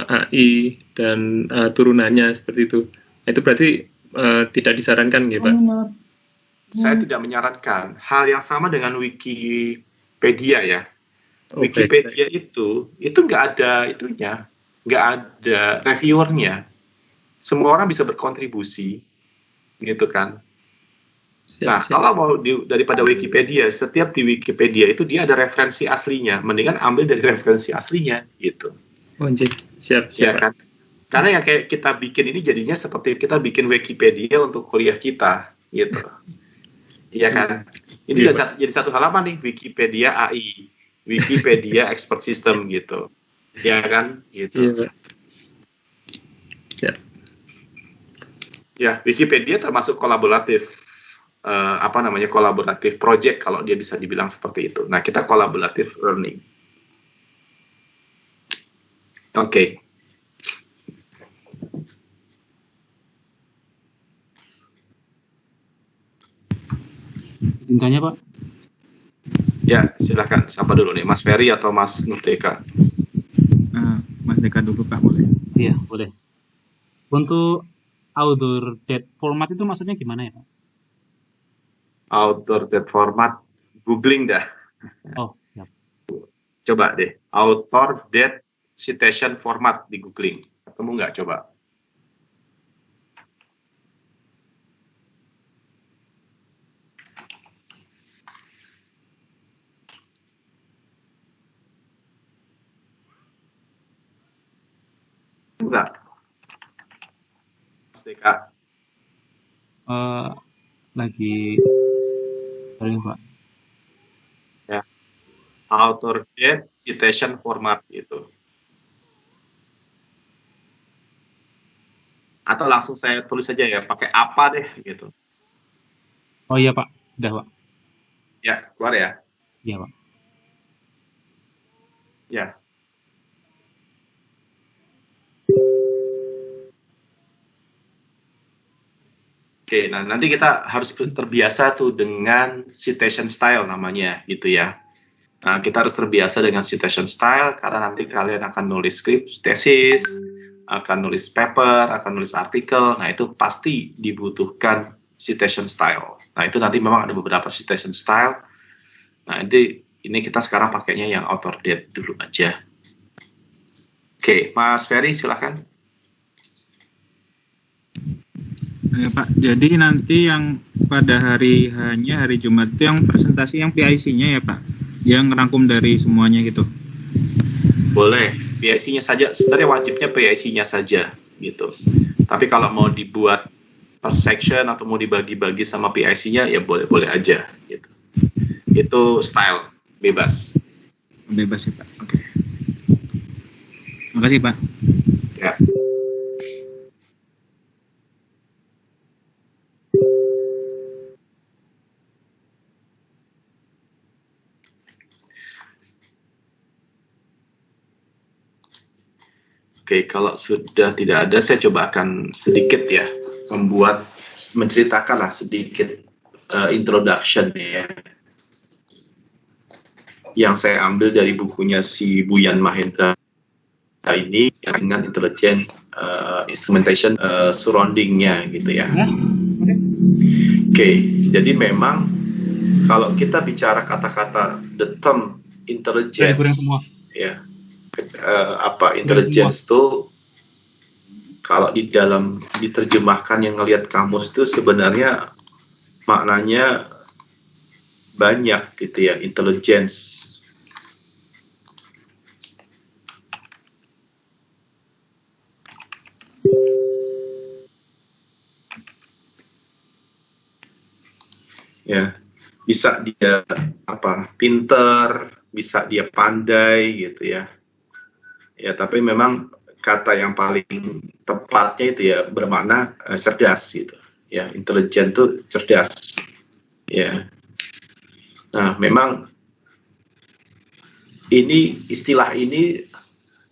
AI dan turunannya seperti itu. Nah, itu berarti tidak disarankan gitu Pak? Saya tidak menyarankan. Hal yang sama dengan Wikipedia ya. Wikipedia itu nggak ada itunya, nggak ada reviewernya. Semua orang bisa berkontribusi, gitu kan. Nah, kalau mau daripada Wikipedia, setiap di Wikipedia itu dia ada referensi aslinya. Mendingan ambil dari referensi aslinya, gitu. Siap. Ya kan? Karena yang kayak kita bikin ini jadinya seperti kita bikin Wikipedia untuk kuliah kita, gitu. Iya kan? Ini jadi satu halaman nih, Wikipedia AI, Wikipedia Expert System, gitu. Ya kan? Gitu. Siap. Ya, Wikipedia termasuk kolaboratif. Kolaboratif project kalau dia bisa dibilang seperti itu. Nah, kita kolaboratif learning. Oke. Tingkahnya Pak. Ya, silakan. Siapa dulu nih, Mas Ferry atau Mas Nurdeka? Mas Deka dulu Pak, boleh? Iya, boleh. Untuk outdoor date format itu maksudnya gimana ya Pak? Outdoor date format, googling dah. Oh, siap. Coba deh, outdoor date citation format di googling. Ketemu nggak coba? Enggak. Mas Deka. Lagi sorry Pak. Ya. Outdoor date citation format itu. Atau langsung saya tulis saja ya, pakai apa deh gitu. Oh iya Pak, udah Pak. Ya, keluar ya. Iya Pak. Ya. Oke, nah nanti kita harus terbiasa tuh dengan citation style namanya gitu ya. Nah, kita harus terbiasa dengan citation style karena nanti kalian akan nulis skrip, tesis, akan nulis paper, akan nulis artikel. Nah, itu pasti dibutuhkan citation style. Nah, itu nanti memang ada beberapa citation style. Nah, ini kita sekarang pakainya yang author date dulu aja. Oke, Mas Ferry silahkan. Ya, Pak, jadi nanti yang pada hari Jumat itu yang presentasi yang PIC-nya ya Pak, yang ngerangkum dari semuanya gitu. Boleh, PIC-nya saja. Sebenarnya wajibnya PIC-nya saja gitu. Tapi kalau mau dibuat per section atau mau dibagi-bagi sama PIC-nya ya boleh-boleh aja gitu. Itu style bebas. Bebas ya Pak. Oke. Makasih Pak. Ya. Oke, kalau sudah tidak ada, saya coba akan sedikit ya menceritakan lah sedikit introduction ya, yang saya ambil dari bukunya si Buyan Mahendra ini dengan intelligent instrumentation surrounding-nya gitu ya. Oke, jadi memang kalau kita bicara kata-kata the term intelligence ya. Intelligence itu kalau diterjemahkan yang ngelihat kamus itu sebenarnya maknanya banyak gitu ya, intelligence. Ya, bisa dia pinter, bisa dia pandai gitu ya. Ya, tapi memang kata yang paling tepatnya itu ya bermakna cerdas gitu. ya intelijen itu cerdas, ya. Nah, memang istilah ini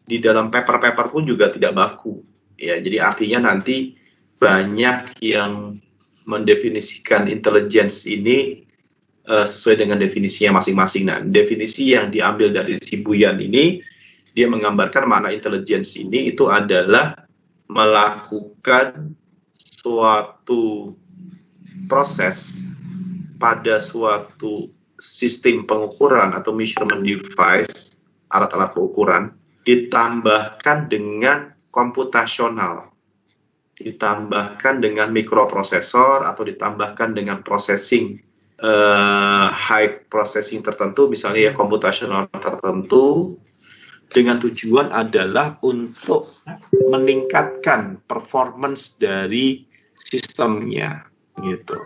di dalam paper-paper pun juga tidak baku, ya. Jadi artinya nanti banyak yang mendefinisikan intelligence ini sesuai dengan definisinya masing-masing. Nah, definisi yang diambil dari si Buyan ini, dia menggambarkan makna intelligence ini itu adalah melakukan suatu proses pada suatu sistem pengukuran atau measurement device, alat-alat pengukuran, ditambahkan dengan komputasional, ditambahkan dengan mikroprosesor, atau ditambahkan dengan processing, high processing tertentu, misalnya ya komputasional tertentu, dengan tujuan adalah untuk meningkatkan performance dari sistemnya, gitu.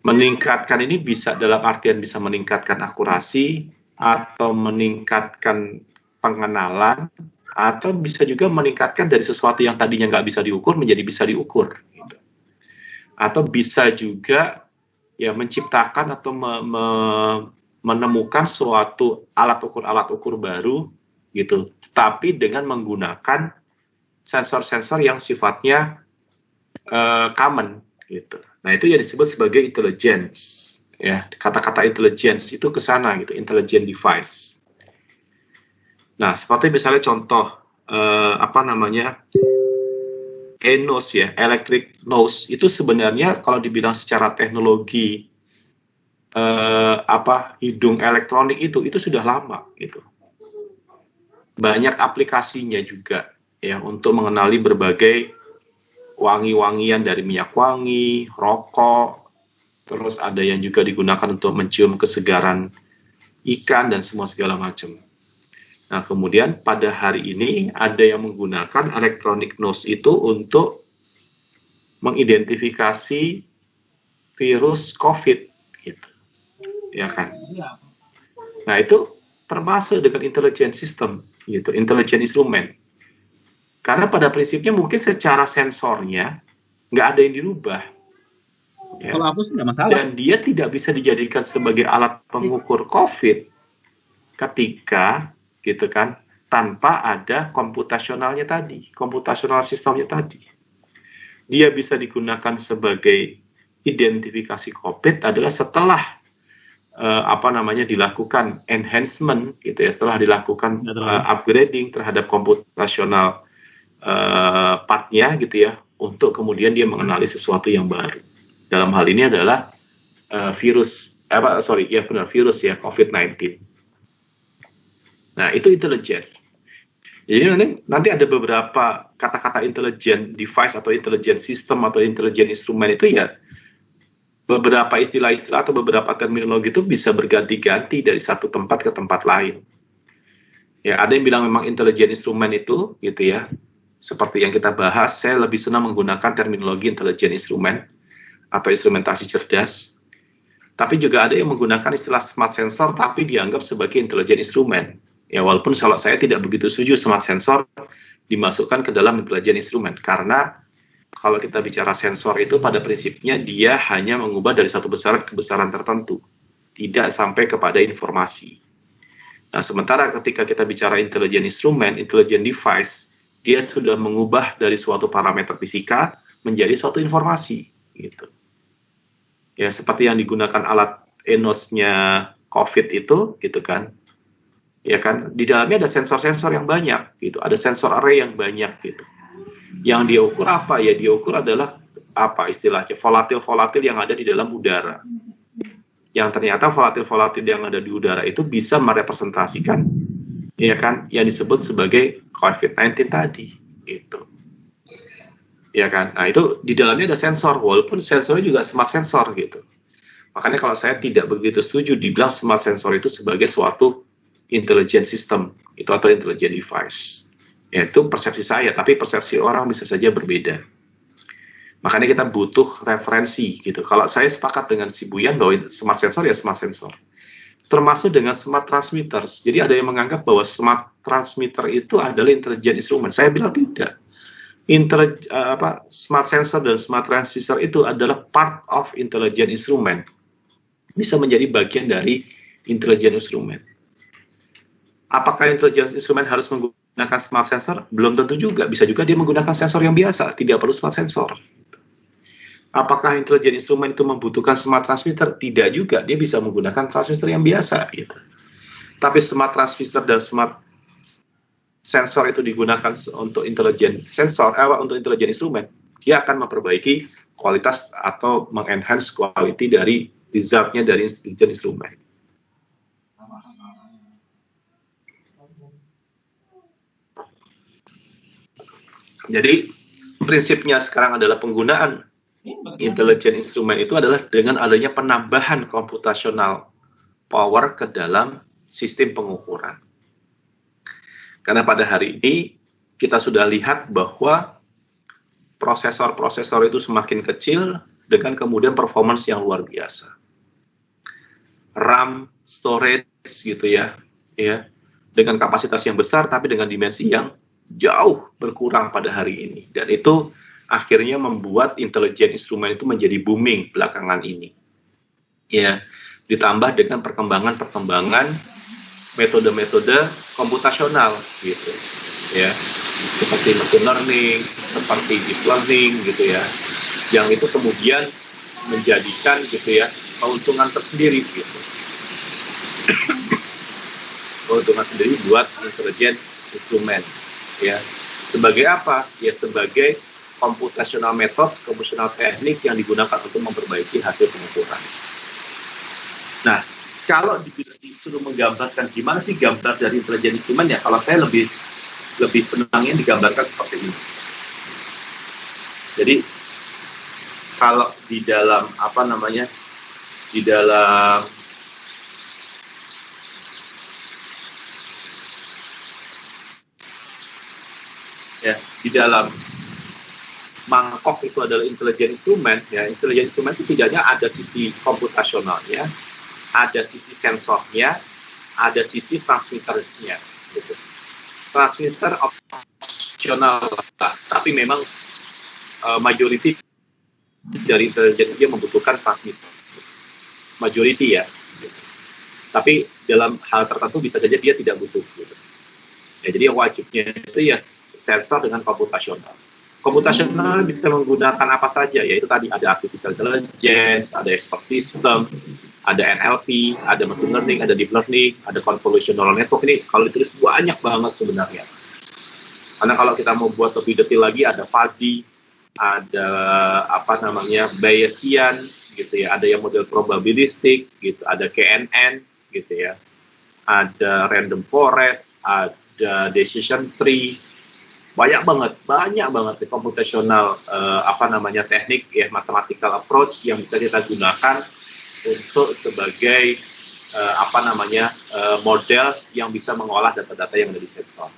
Meningkatkan ini bisa dalam artian bisa meningkatkan akurasi, atau meningkatkan pengenalan, atau bisa juga meningkatkan dari sesuatu yang tadinya nggak bisa diukur menjadi bisa diukur, gitu. Atau bisa juga ya menciptakan atau menemukan suatu alat ukur baru, gitu, tapi dengan menggunakan sensor-sensor yang sifatnya common, gitu. Nah, itu yang disebut sebagai intelligence, ya. Kata-kata intelligence itu ke sana, gitu, intelligent device. Nah, seperti misalnya contoh ENOS, ya, electric nose, itu sebenarnya kalau dibilang secara teknologi hidung elektronik itu sudah lama, gitu. Banyak aplikasinya juga, ya, untuk mengenali berbagai wangi-wangian dari minyak wangi, rokok, terus ada yang juga digunakan untuk mencium kesegaran ikan dan semua segala macam. Nah, kemudian pada hari ini ada yang menggunakan electronic nose itu untuk mengidentifikasi virus COVID, gitu, ya kan? Nah, itu termasuk dengan intelligent system, gitu, intelligent instrument. Karena pada prinsipnya mungkin secara sensornya nggak ada yang dirubah. Ya. Kalau aku sih nggak masalah. Dan dia tidak bisa dijadikan sebagai alat pengukur COVID ketika, gitu kan, tanpa ada komputasionalnya tadi, komputasional sistemnya tadi. Dia bisa digunakan sebagai identifikasi COVID adalah setelah dilakukan enhancement, gitu ya, setelah dilakukan upgrading terhadap komputasional partnya, gitu ya, untuk kemudian dia mengenali sesuatu yang baru. Dalam hal ini adalah virus ya, COVID-19. Nah, itu intelijen. Jadi nanti ada beberapa kata-kata intelligent device atau intelligent system atau intelligent instrument itu ya, beberapa istilah-istilah atau beberapa terminologi itu bisa berganti-ganti dari satu tempat ke tempat lain. Ya, ada yang bilang memang intelligent instrument itu, gitu ya, seperti yang kita bahas, saya lebih senang menggunakan terminologi intelligent instrument atau instrumentasi cerdas. Tapi juga ada yang menggunakan istilah smart sensor tapi dianggap sebagai intelligent instrument. Ya, walaupun kalau saya tidak begitu setuju smart sensor dimasukkan ke dalam intelligent instrument, karena kalau kita bicara sensor itu pada prinsipnya dia hanya mengubah dari satu besaran ke besaran tertentu, tidak sampai kepada informasi. Nah, sementara ketika kita bicara intelligent instrument, intelligent device, dia sudah mengubah dari suatu parameter fisika menjadi suatu informasi, gitu. Ya, seperti yang digunakan alat ENOS-nya COVID itu, gitu kan. Ya kan, di dalamnya ada sensor-sensor yang banyak, gitu. Ada sensor array yang banyak, gitu. Yang dia ukur apa? Ya, dia ukur adalah apa istilahnya? Volatil-volatil yang ada di dalam udara. Yang ternyata volatil-volatil yang ada di udara itu bisa merepresentasikan, ya kan, yang disebut sebagai COVID-19 tadi, gitu. Ya kan. Nah, itu di dalamnya ada sensor, walaupun sensornya juga smart sensor, gitu. Makanya kalau saya tidak begitu setuju dibilang smart sensor itu sebagai suatu intelligent system itu atau intelligent device. Ya, itu persepsi saya, tapi persepsi orang bisa saja berbeda. Makanya kita butuh referensi, gitu. Kalau saya sepakat dengan si Buyan bahwa smart sensor ya smart sensor. Termasuk dengan smart transmitters. Jadi ada yang menganggap bahwa smart transmitter itu adalah intelligent instrument. Saya bilang tidak. Smart sensor dan smart transistor itu adalah part of intelligent instrument, bisa menjadi bagian dari intelligent instrument. Apakah intelligent instrument harus menggunakan smart sensor? Belum tentu juga, bisa juga dia menggunakan sensor yang biasa, tidak perlu smart sensor. Apakah intelligent instrument itu membutuhkan smart transistor? Tidak juga, dia bisa menggunakan transistor yang biasa gitu. Tapi smart transistor dan smart sensor itu digunakan untuk intelligent sensor, untuk intelligent instrument, dia akan memperbaiki kualitas atau mengenhance quality dari resultnya dari intelligent instrument. Jadi prinsipnya sekarang adalah penggunaan intelligent instrument itu adalah dengan adanya penambahan computational power ke dalam sistem pengukuran. Karena pada hari ini kita sudah lihat bahwa prosesor-prosesor itu semakin kecil dengan kemudian performance yang luar biasa. RAM, storage gitu ya, dengan kapasitas yang besar tapi dengan dimensi yang jauh berkurang pada hari ini. Dan itu akhirnya membuat intelligent instrument itu menjadi booming belakangan ini. Ya, ditambah dengan perkembangan metode-metode komputasional gitu ya, seperti machine learning, seperti deep learning gitu ya, yang itu kemudian menjadikan gitu ya keuntungan tersendiri gitu. Keuntungan sendiri buat intelligent instrument ya. Sebagai apa? Ya sebagai computational method, computational teknik yang digunakan untuk memperbaiki hasil pengukuran. Nah, kalau disuruh menggambarkan gimana sih gambar dari intelligent instrument ya, kalau saya lebih senangnya digambarkan seperti ini. Jadi kalau di dalam di dalam mangkok itu adalah intelligent instrument ya. Intelligent instrument itu tidaknya ada sisi komputasionalnya, ada sisi sensornya, ada sisi transmittersnya. Gitu. Transmitter opsional, tapi memang majority dari intelligent dia membutuhkan transmitter. Majority ya. Gitu. Tapi dalam hal tertentu bisa saja dia tidak butuh. Gitu. Ya, jadi yang wajibnya itu ya sensor dengan komputasional. Komputasional bisa menggunakan apa saja, yaitu tadi ada artificial intelligence, ada expert system, ada NLP, ada machine learning, ada deep learning, ada convolutional network. Ini kalau ditulis banyak banget sebenarnya. Karena kalau kita mau buat lebih detail lagi, ada fuzzy, ada Bayesian, gitu ya, ada yang model probabilistik, gitu, ada KNN, gitu ya, ada random forest, ada decision tree. Banyak banget di computational teknik ya, mathematical approach yang bisa kita gunakan untuk sebagai model yang bisa mengolah data-data yang ada di sensor.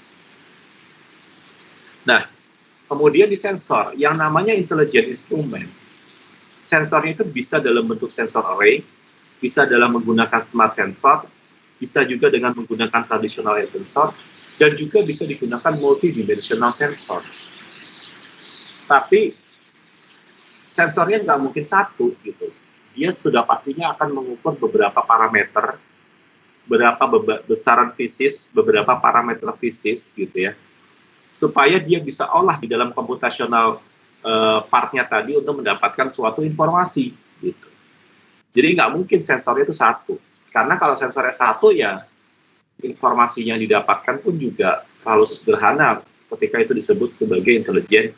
Nah, kemudian di sensor yang namanya intelligent instrument, sensornya itu bisa dalam bentuk sensor array, bisa dalam menggunakan smart sensor, bisa juga dengan menggunakan traditional sensor, dan juga bisa digunakan multidimensional sensor. Tapi sensornya nggak mungkin satu gitu. Dia sudah pastinya akan mengukur beberapa parameter, beberapa besaran fisis, beberapa parameter fisis gitu ya, supaya dia bisa olah di dalam computational partnya tadi untuk mendapatkan suatu informasi gitu. Jadi nggak mungkin sensornya itu satu. Karena kalau sensornya satu ya informasinya yang didapatkan pun juga terlalu sederhana ketika itu disebut sebagai intelligent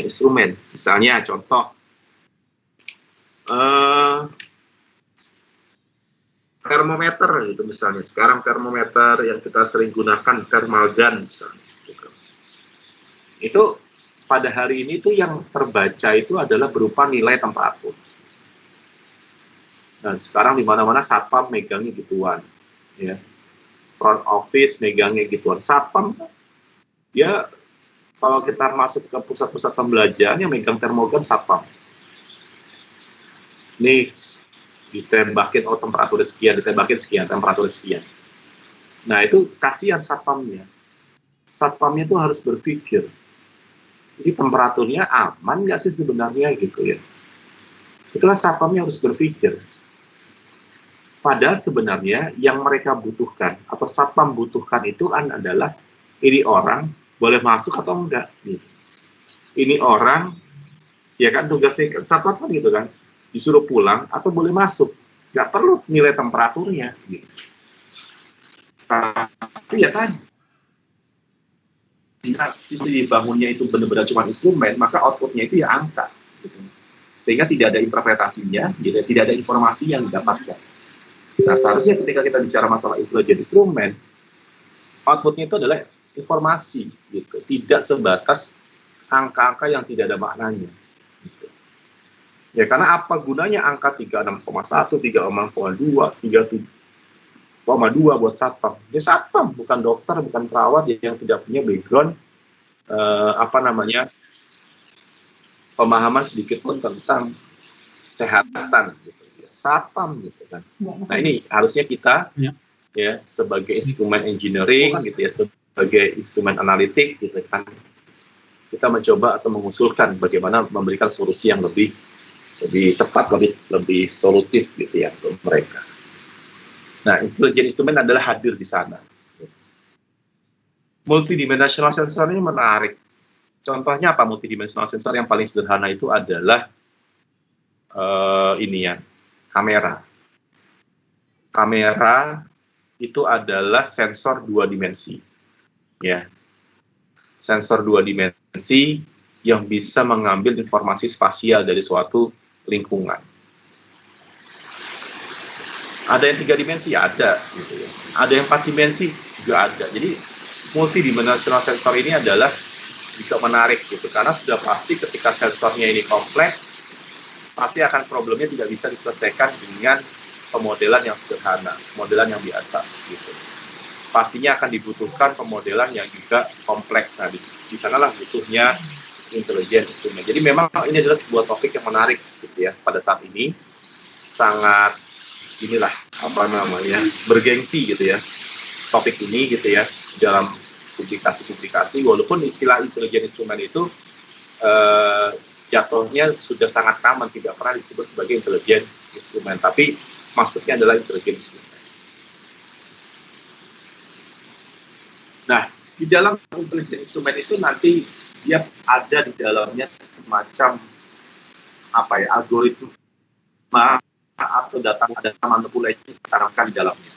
instrumen. Misalnya contoh termometer gitu misalnya. Sekarang termometer yang kita sering gunakan thermal gun misalnya. Gitu. Itu pada hari ini tuh yang terbaca itu adalah berupa nilai temperatur. Dan sekarang di mana-mana satpam megangnya gituan. Ya, front office megangnya gituan. Satpam ya kalau kita masuk ke pusat-pusat pembelajaran yang megang termogan satpam. Nih ditembakin temperatur sekian, ditembakin sekian, temperatur sekian. Nah itu kasihan satpamnya. Satpamnya itu harus berpikir Jadi temperaturnya aman nggak sih sebenarnya gitu ya. Itulah satpamnya harus berpikir. Padahal sebenarnya yang mereka butuhkan atau satpam butuhkan itu kan adalah ini orang boleh masuk atau enggak. Gitu. Ini orang, ya kan tugasnya satpam kan gitu kan, disuruh pulang atau boleh masuk. Nggak perlu nilai temperaturnya. Gitu. Tapi ya kan, sisi dibangunnya itu benar-benar cuma instrumen, maka outputnya itu ya angka. Gitu. Sehingga tidak ada interpretasinya, gitu, tidak ada informasi yang didapatkan. Nah, seharusnya ketika kita bicara masalah intelijen instrumen, outputnya itu adalah informasi, gitu. Tidak sebatas angka-angka yang tidak ada maknanya. Gitu. Ya, karena apa gunanya angka 36,1, 36,2, 37,2 buat satpam? Ya satpam, bukan dokter, bukan perawat yang tidak punya background pemahaman sedikit pun tentang kesehatan gitu ya. Satpam gitu kan. Nah, ini harusnya kita ya sebagai instrumen engineering gitu ya, sebagai instrumen analitik gitu kan, kita mencoba atau mengusulkan bagaimana memberikan solusi yang lebih tepat, lebih solutif gitu ya untuk mereka. Nah, intelijen instrumen adalah hadir di sana. Multidimensional sensor ini menarik. Contohnya apa multidimensional sensor? Yang paling sederhana itu adalah kamera. Kamera itu adalah sensor 2 dimensi. Ya. Sensor 2 dimensi yang bisa mengambil informasi spasial dari suatu lingkungan. Ada yang 3 dimensi? Ada. Gitu ya. Ada yang 4 dimensi? Juga ada. Jadi, multidimensional sensor ini adalah juga menarik gitu. Karena sudah pasti ketika sensornya ini kompleks, pasti akan problemnya tidak bisa diselesaikan dengan pemodelan yang sederhana, pemodelan yang biasa. Gitu. Pastinya akan dibutuhkan pemodelan yang juga kompleks. Nah, di sanalah butuhnya intelijen instrumen. Jadi memang ini adalah sebuah topik yang menarik gitu ya. Pada saat ini sangat bergengsi gitu ya topik ini gitu ya dalam publikasi-publikasi, walaupun istilah intelijen instrumen itu jatuhnya sudah sangat common, tidak pernah disebut sebagai intelijen instrumen, tapi maksudnya adalah intelijen instrumen. Nah, di dalam intelijen instrumen itu nanti dia ada di dalamnya semacam algoritma atau data manipulasi ditanamkan di dalamnya.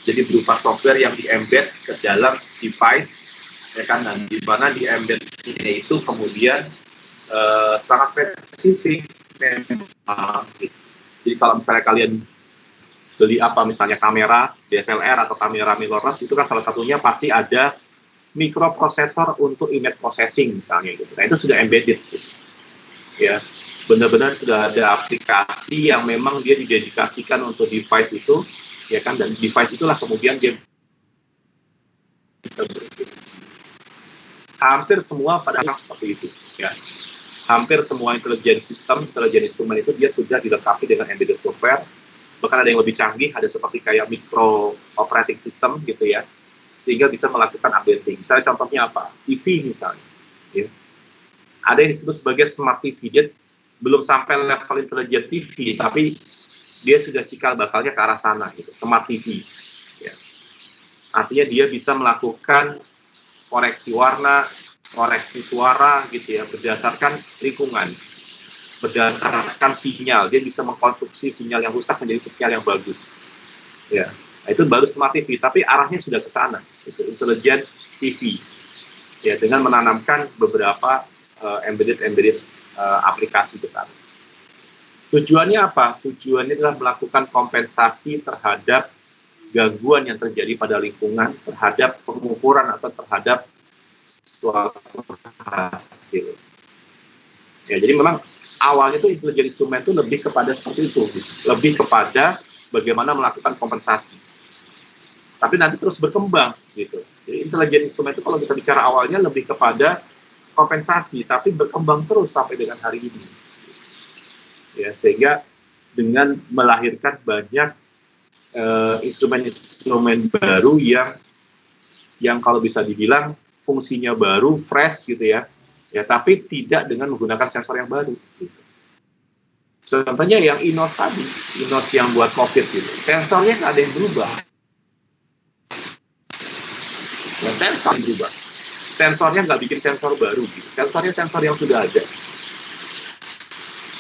Jadi berupa software yang di-embed ke dalam device, ya kan, dan di mana di-embed-nya itu kemudian sangat spesifik. Jadi kalau misalnya kalian beli misalnya kamera DSLR atau kamera mirrorless, itu kan salah satunya pasti ada mikroprosesor untuk image processing misalnya gitu. Nah, itu sudah embedded gitu. Ya, benar-benar sudah ada aplikasi yang memang dia didedikasikan untuk device itu, ya kan, dan device itulah kemudian dia bisa berfungsi. Hampir semua pada seperti itu, ya. Hampir semua intelijen instrumen itu dia sudah dilengkapi dengan embedded software. Bahkan ada yang lebih canggih, ada seperti kayak micro operating system gitu ya, sehingga bisa melakukan updating. Misalnya contohnya apa? TV misalnya. Ya. Ada yang disebut sebagai smart TV. Dia belum sampai level intelijen TV, tapi dia sudah cikal bakalnya ke arah sana, gitu. Smart TV. Ya. Artinya dia bisa melakukan koreksi warna, koreksi suara, gitu ya, berdasarkan lingkungan, berdasarkan sinyal. Dia bisa mengkonstruksi sinyal yang rusak menjadi sinyal yang bagus. Ya. Nah, itu baru smart TV, tapi arahnya sudah ke sana, itu intelijen TV. Ya, dengan menanamkan beberapa embedded aplikasi ke sana. Tujuannya apa? Tujuannya adalah melakukan kompensasi terhadap gangguan yang terjadi pada lingkungan, terhadap pengukuran atau terhadap suatu hasil. Ya, jadi memang awalnya itu intelijen instrumen itu lebih kepada seperti itu, gitu. Lebih kepada bagaimana melakukan kompensasi. Tapi nanti terus berkembang, gitu. Jadi intelijen instrumen itu kalau kita bicara awalnya lebih kepada kompensasi, tapi berkembang terus sampai dengan hari ini. Ya, sehingga dengan melahirkan banyak instrumen-instrumen baru yang kalau bisa dibilang fungsinya baru, fresh gitu ya ya, tapi tidak dengan menggunakan sensor yang baru. Gitu. Contohnya yang Inos tadi, Inos yang buat COVID gitu, sensornya nggak ada yang berubah. Ya, sensor yang berubah. Sensornya nggak bikin sensor baru gitu. Sensornya sensor yang sudah ada.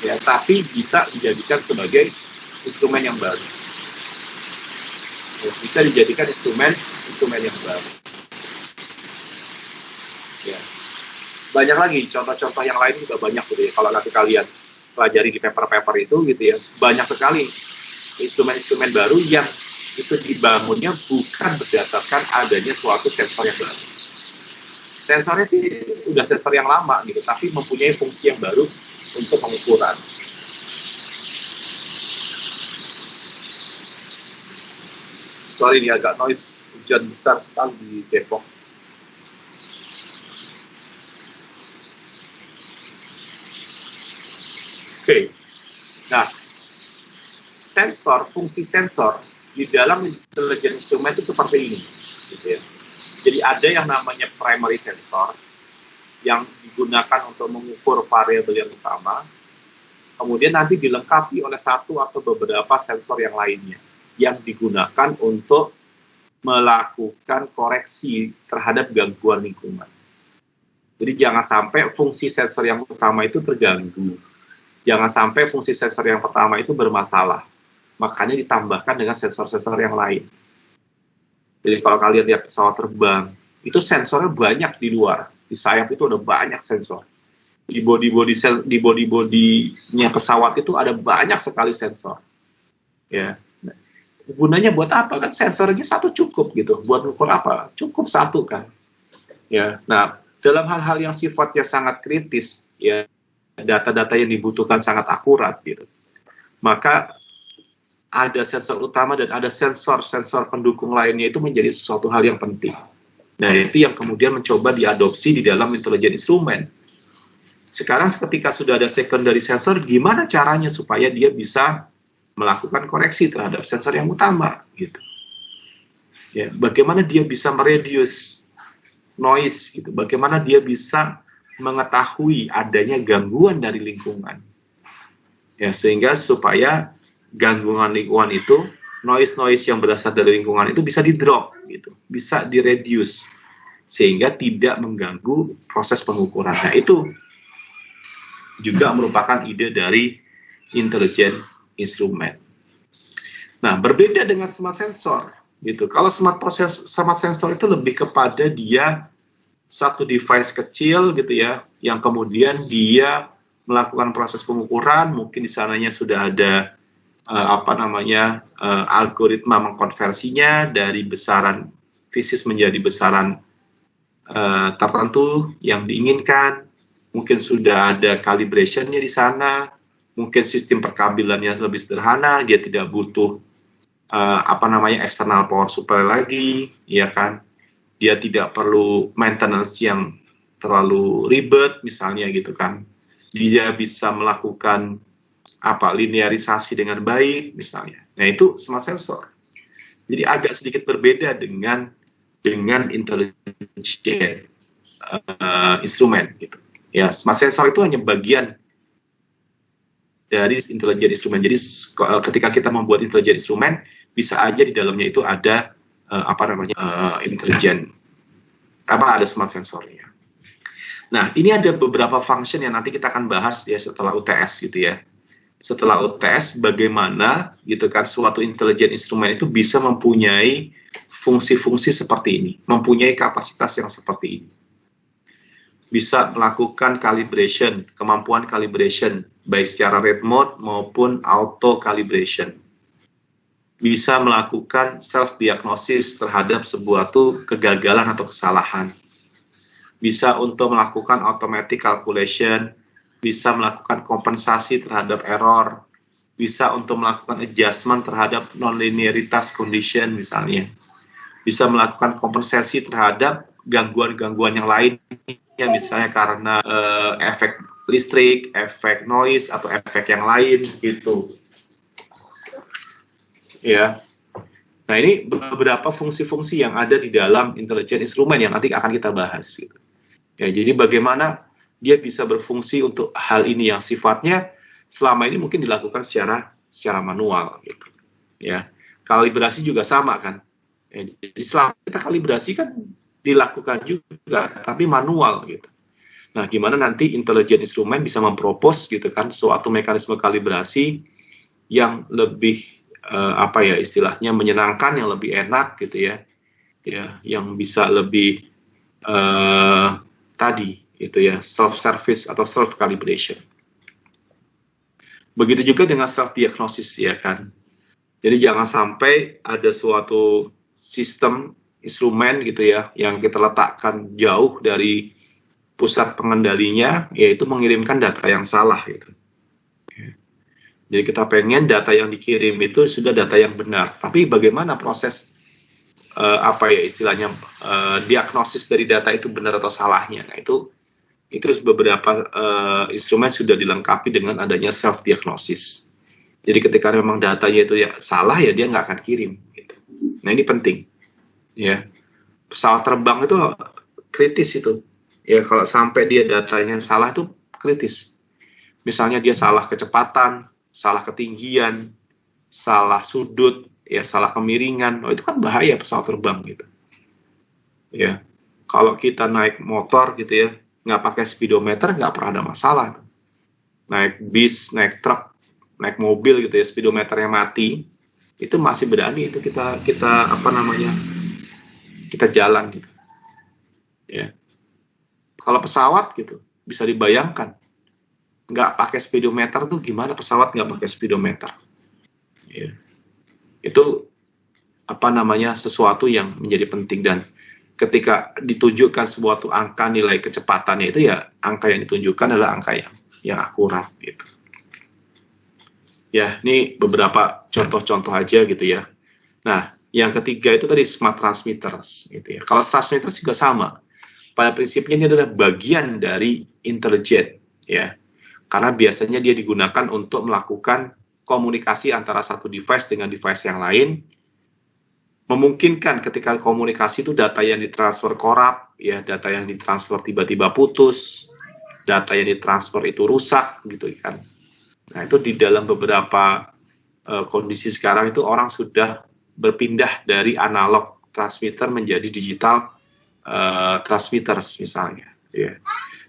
Ya, tapi bisa dijadikan sebagai instrumen yang baru. Ya, bisa dijadikan instrumen yang baru. Ya. Banyak lagi contoh-contoh yang lain juga banyak gitu ya. Kalau nanti kalian pelajari di paper-paper itu gitu ya, banyak sekali instrumen-instrumen baru yang itu dibangunnya bukan berdasarkan adanya suatu sensor yang baru. Sensornya sih udah sensor yang lama gitu, tapi mempunyai fungsi yang baru untuk pengukuran. Sorry, ini agak noise, hujan besar sekali di Depok. Oke. Nah, fungsi sensor di dalam intelijen instrumen itu seperti ini, gitu ya. Jadi ada yang namanya primary sensor yang digunakan untuk mengukur variabel yang utama, kemudian nanti dilengkapi oleh satu atau beberapa sensor yang lainnya yang digunakan untuk melakukan koreksi terhadap gangguan lingkungan. Jadi jangan sampai fungsi sensor yang utama itu terganggu. Jangan sampai fungsi sensor yang pertama itu bermasalah. Makanya ditambahkan dengan sensor-sensor yang lain. Jadi kalau kalian lihat pesawat terbang, itu sensornya banyak di luar. Di sayap itu ada banyak sensor. Di body-body-nya pesawat itu ada banyak sekali sensor. Ya. Gunanya buat apa? Kan sensornya satu cukup gitu. Buat ukur apa? Cukup satu kan. Ya. Nah, dalam hal-hal yang sifatnya sangat kritis, ya, data-data yang dibutuhkan sangat akurat gitu. Maka ada sensor utama dan ada sensor-sensor pendukung lainnya itu menjadi sesuatu hal yang penting. Nah, itu yang kemudian mencoba diadopsi di dalam intelijen instrumen. Sekarang ketika sudah ada secondary sensor, gimana caranya supaya dia bisa melakukan koreksi terhadap sensor yang utama gitu. Ya, bagaimana dia bisa mereduce noise gitu. Bagaimana dia bisa mengetahui adanya gangguan dari lingkungan. Ya, sehingga supaya gangguan lingkungan itu, noise yang berasal dari lingkungan itu bisa di-drop gitu, bisa di-reduce sehingga tidak mengganggu proses pengukuran. Nah, itu juga merupakan ide dari intelijen instrumen. Nah, berbeda dengan smart sensor gitu. Kalau smart sensor itu lebih kepada dia satu device kecil gitu ya, yang kemudian dia melakukan proses pengukuran, mungkin di sananya sudah ada algoritma mengkonversinya dari besaran fisis menjadi besaran tertentu yang diinginkan, mungkin sudah ada calibration-nya di sana, mungkin sistem perkabelannya lebih sederhana, dia tidak butuh external power supply lagi, ya kan? Dia tidak perlu maintenance yang terlalu ribet, misalnya gitu kan? Dia bisa melakukan linearisasi dengan baik, misalnya. Nah, itu smart sensor. Jadi agak sedikit berbeda dengan intelijen instrumen, gitu. Ya, smart sensor itu hanya bagian dari intelijen instrumen. Jadi ketika kita membuat intelijen instrumen, bisa aja di dalamnya itu ada intelijen, ada smart sensornya. Nah, ini ada beberapa function yang nanti kita akan bahas ya setelah UTS gitu ya. Setelah UTS, bagaimana gitu kan suatu intelijen instrumen itu bisa mempunyai fungsi-fungsi seperti ini, mempunyai kapasitas yang seperti ini. Bisa melakukan calibration, kemampuan calibration, baik secara rate mode maupun auto calibration. Bisa melakukan self-diagnosis terhadap sebuah kegagalan atau kesalahan. Bisa untuk melakukan automatic calculation, bisa melakukan kompensasi terhadap error, bisa untuk melakukan adjustment terhadap non-linearitas condition misalnya. Bisa melakukan kompensasi terhadap gangguan-gangguan yang lain, misalnya karena efek listrik, efek noise, atau efek yang lain gitu. Ya. Nah, ini beberapa fungsi-fungsi yang ada di dalam intelijen instrumen yang nanti akan kita bahas. Gitu. Ya, jadi bagaimana dia bisa berfungsi untuk hal ini yang sifatnya selama ini mungkin dilakukan secara manual gitu. Ya, kalibrasi juga sama kan. Ya, jadi selama kita kalibrasi kan dilakukan juga, tapi manual gitu. Nah, gimana nanti intelijen instrumen bisa mempropos gitu kan suatu mekanisme kalibrasi yang lebih apa ya istilahnya menyenangkan, yang lebih enak gitu ya, yang bisa lebih tadi itu ya self service atau self calibration. Begitu juga dengan self diagnosis ya kan. Jadi jangan sampai ada suatu sistem instrumen gitu ya yang kita letakkan jauh dari pusat pengendalinya, yaitu mengirimkan data yang salah gitu. Jadi kita pengen data yang dikirim itu sudah data yang benar. Tapi bagaimana proses apa ya istilahnya diagnosis dari data itu benar atau salahnya? Nah itu beberapa instrumen sudah dilengkapi dengan adanya self diagnosis. Jadi ketika memang datanya itu ya salah ya dia nggak akan kirim. Gitu. Nah ini penting. Ya pesawat terbang itu kritis itu. Ya kalau sampai dia datanya salah itu kritis. Misalnya dia salah kecepatan, salah ketinggian, salah sudut, ya salah kemiringan, itu kan bahaya pesawat terbang gitu. Ya, kalau kita naik motor gitu ya, nggak pakai speedometer nggak pernah ada masalah. Naik bis, naik truk, naik mobil gitu ya, speedometernya mati, itu masih berani itu kita apa namanya, kita jalan gitu. Ya, kalau pesawat gitu bisa dibayangkan. Nggak pakai speedometer tuh gimana pesawat nggak pakai speedometer? Ya. Itu apa namanya sesuatu yang menjadi penting dan ketika ditunjukkan suatu angka nilai kecepatannya itu ya angka yang ditunjukkan adalah angka yang akurat gitu. Ya ini beberapa contoh-contoh aja gitu ya. Nah yang ketiga itu tadi smart transmitters gitu ya. Kalau transmitters juga sama. Pada prinsipnya ini adalah bagian dari intelijen ya. Karena biasanya dia digunakan untuk melakukan komunikasi antara satu device dengan device yang lain, memungkinkan ketika komunikasi itu data yang ditransfer korup, ya data yang ditransfer tiba-tiba putus, data yang ditransfer itu rusak, gitu kan. Nah itu di dalam beberapa kondisi sekarang itu orang sudah berpindah dari analog transmitter menjadi digital transmitters misalnya, ya.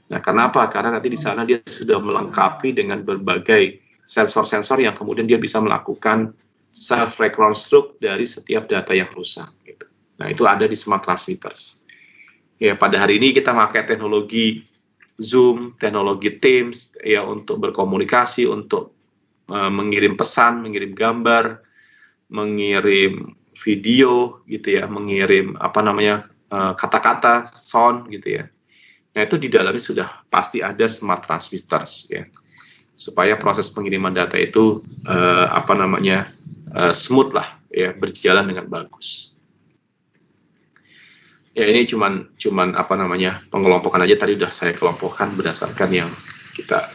Nah, kenapa? Karena nanti di sana dia sudah melengkapi dengan berbagai sensor-sensor yang kemudian dia bisa melakukan self-reconstruct dari setiap data yang rusak. Gitu. Nah, itu ada di smart transmitters. Ya, pada hari ini kita pakai teknologi Zoom, teknologi Teams, ya untuk berkomunikasi, untuk mengirim pesan, mengirim gambar, mengirim video, gitu ya, mengirim apa namanya kata-kata, sound, gitu ya. Nah itu di dalamnya sudah pasti ada smart transmitters ya, supaya proses pengiriman data itu apa namanya smooth lah ya, berjalan dengan bagus. Ya ini cuman apa namanya pengelompokan aja, tadi udah saya kelompokkan berdasarkan yang kita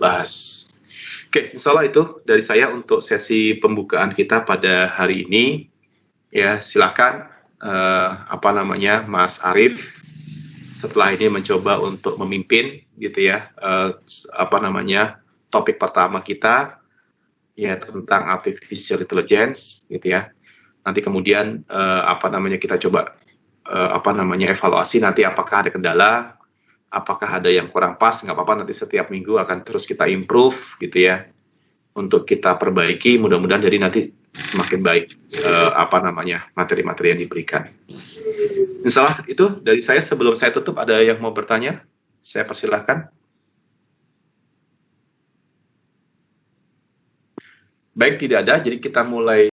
bahas. Oke, insya Allah itu dari saya untuk sesi pembukaan kita pada hari ini. Ya silakan apa namanya Mas Arief setelah ini mencoba untuk memimpin gitu ya apa namanya topik pertama kita ya tentang artificial intelligence gitu ya. Nanti kemudian apa namanya kita coba apa namanya evaluasi nanti apakah ada kendala, apakah ada yang kurang pas, nggak apa-apa, nanti setiap minggu akan terus kita improve gitu ya untuk kita perbaiki, mudah-mudahan jadi nanti semakin baik apa namanya materi-materi yang diberikan. Insya Allah itu dari saya. Sebelum saya tutup, ada yang mau bertanya? Saya persilahkan. Baik, tidak ada. Jadi kita mulai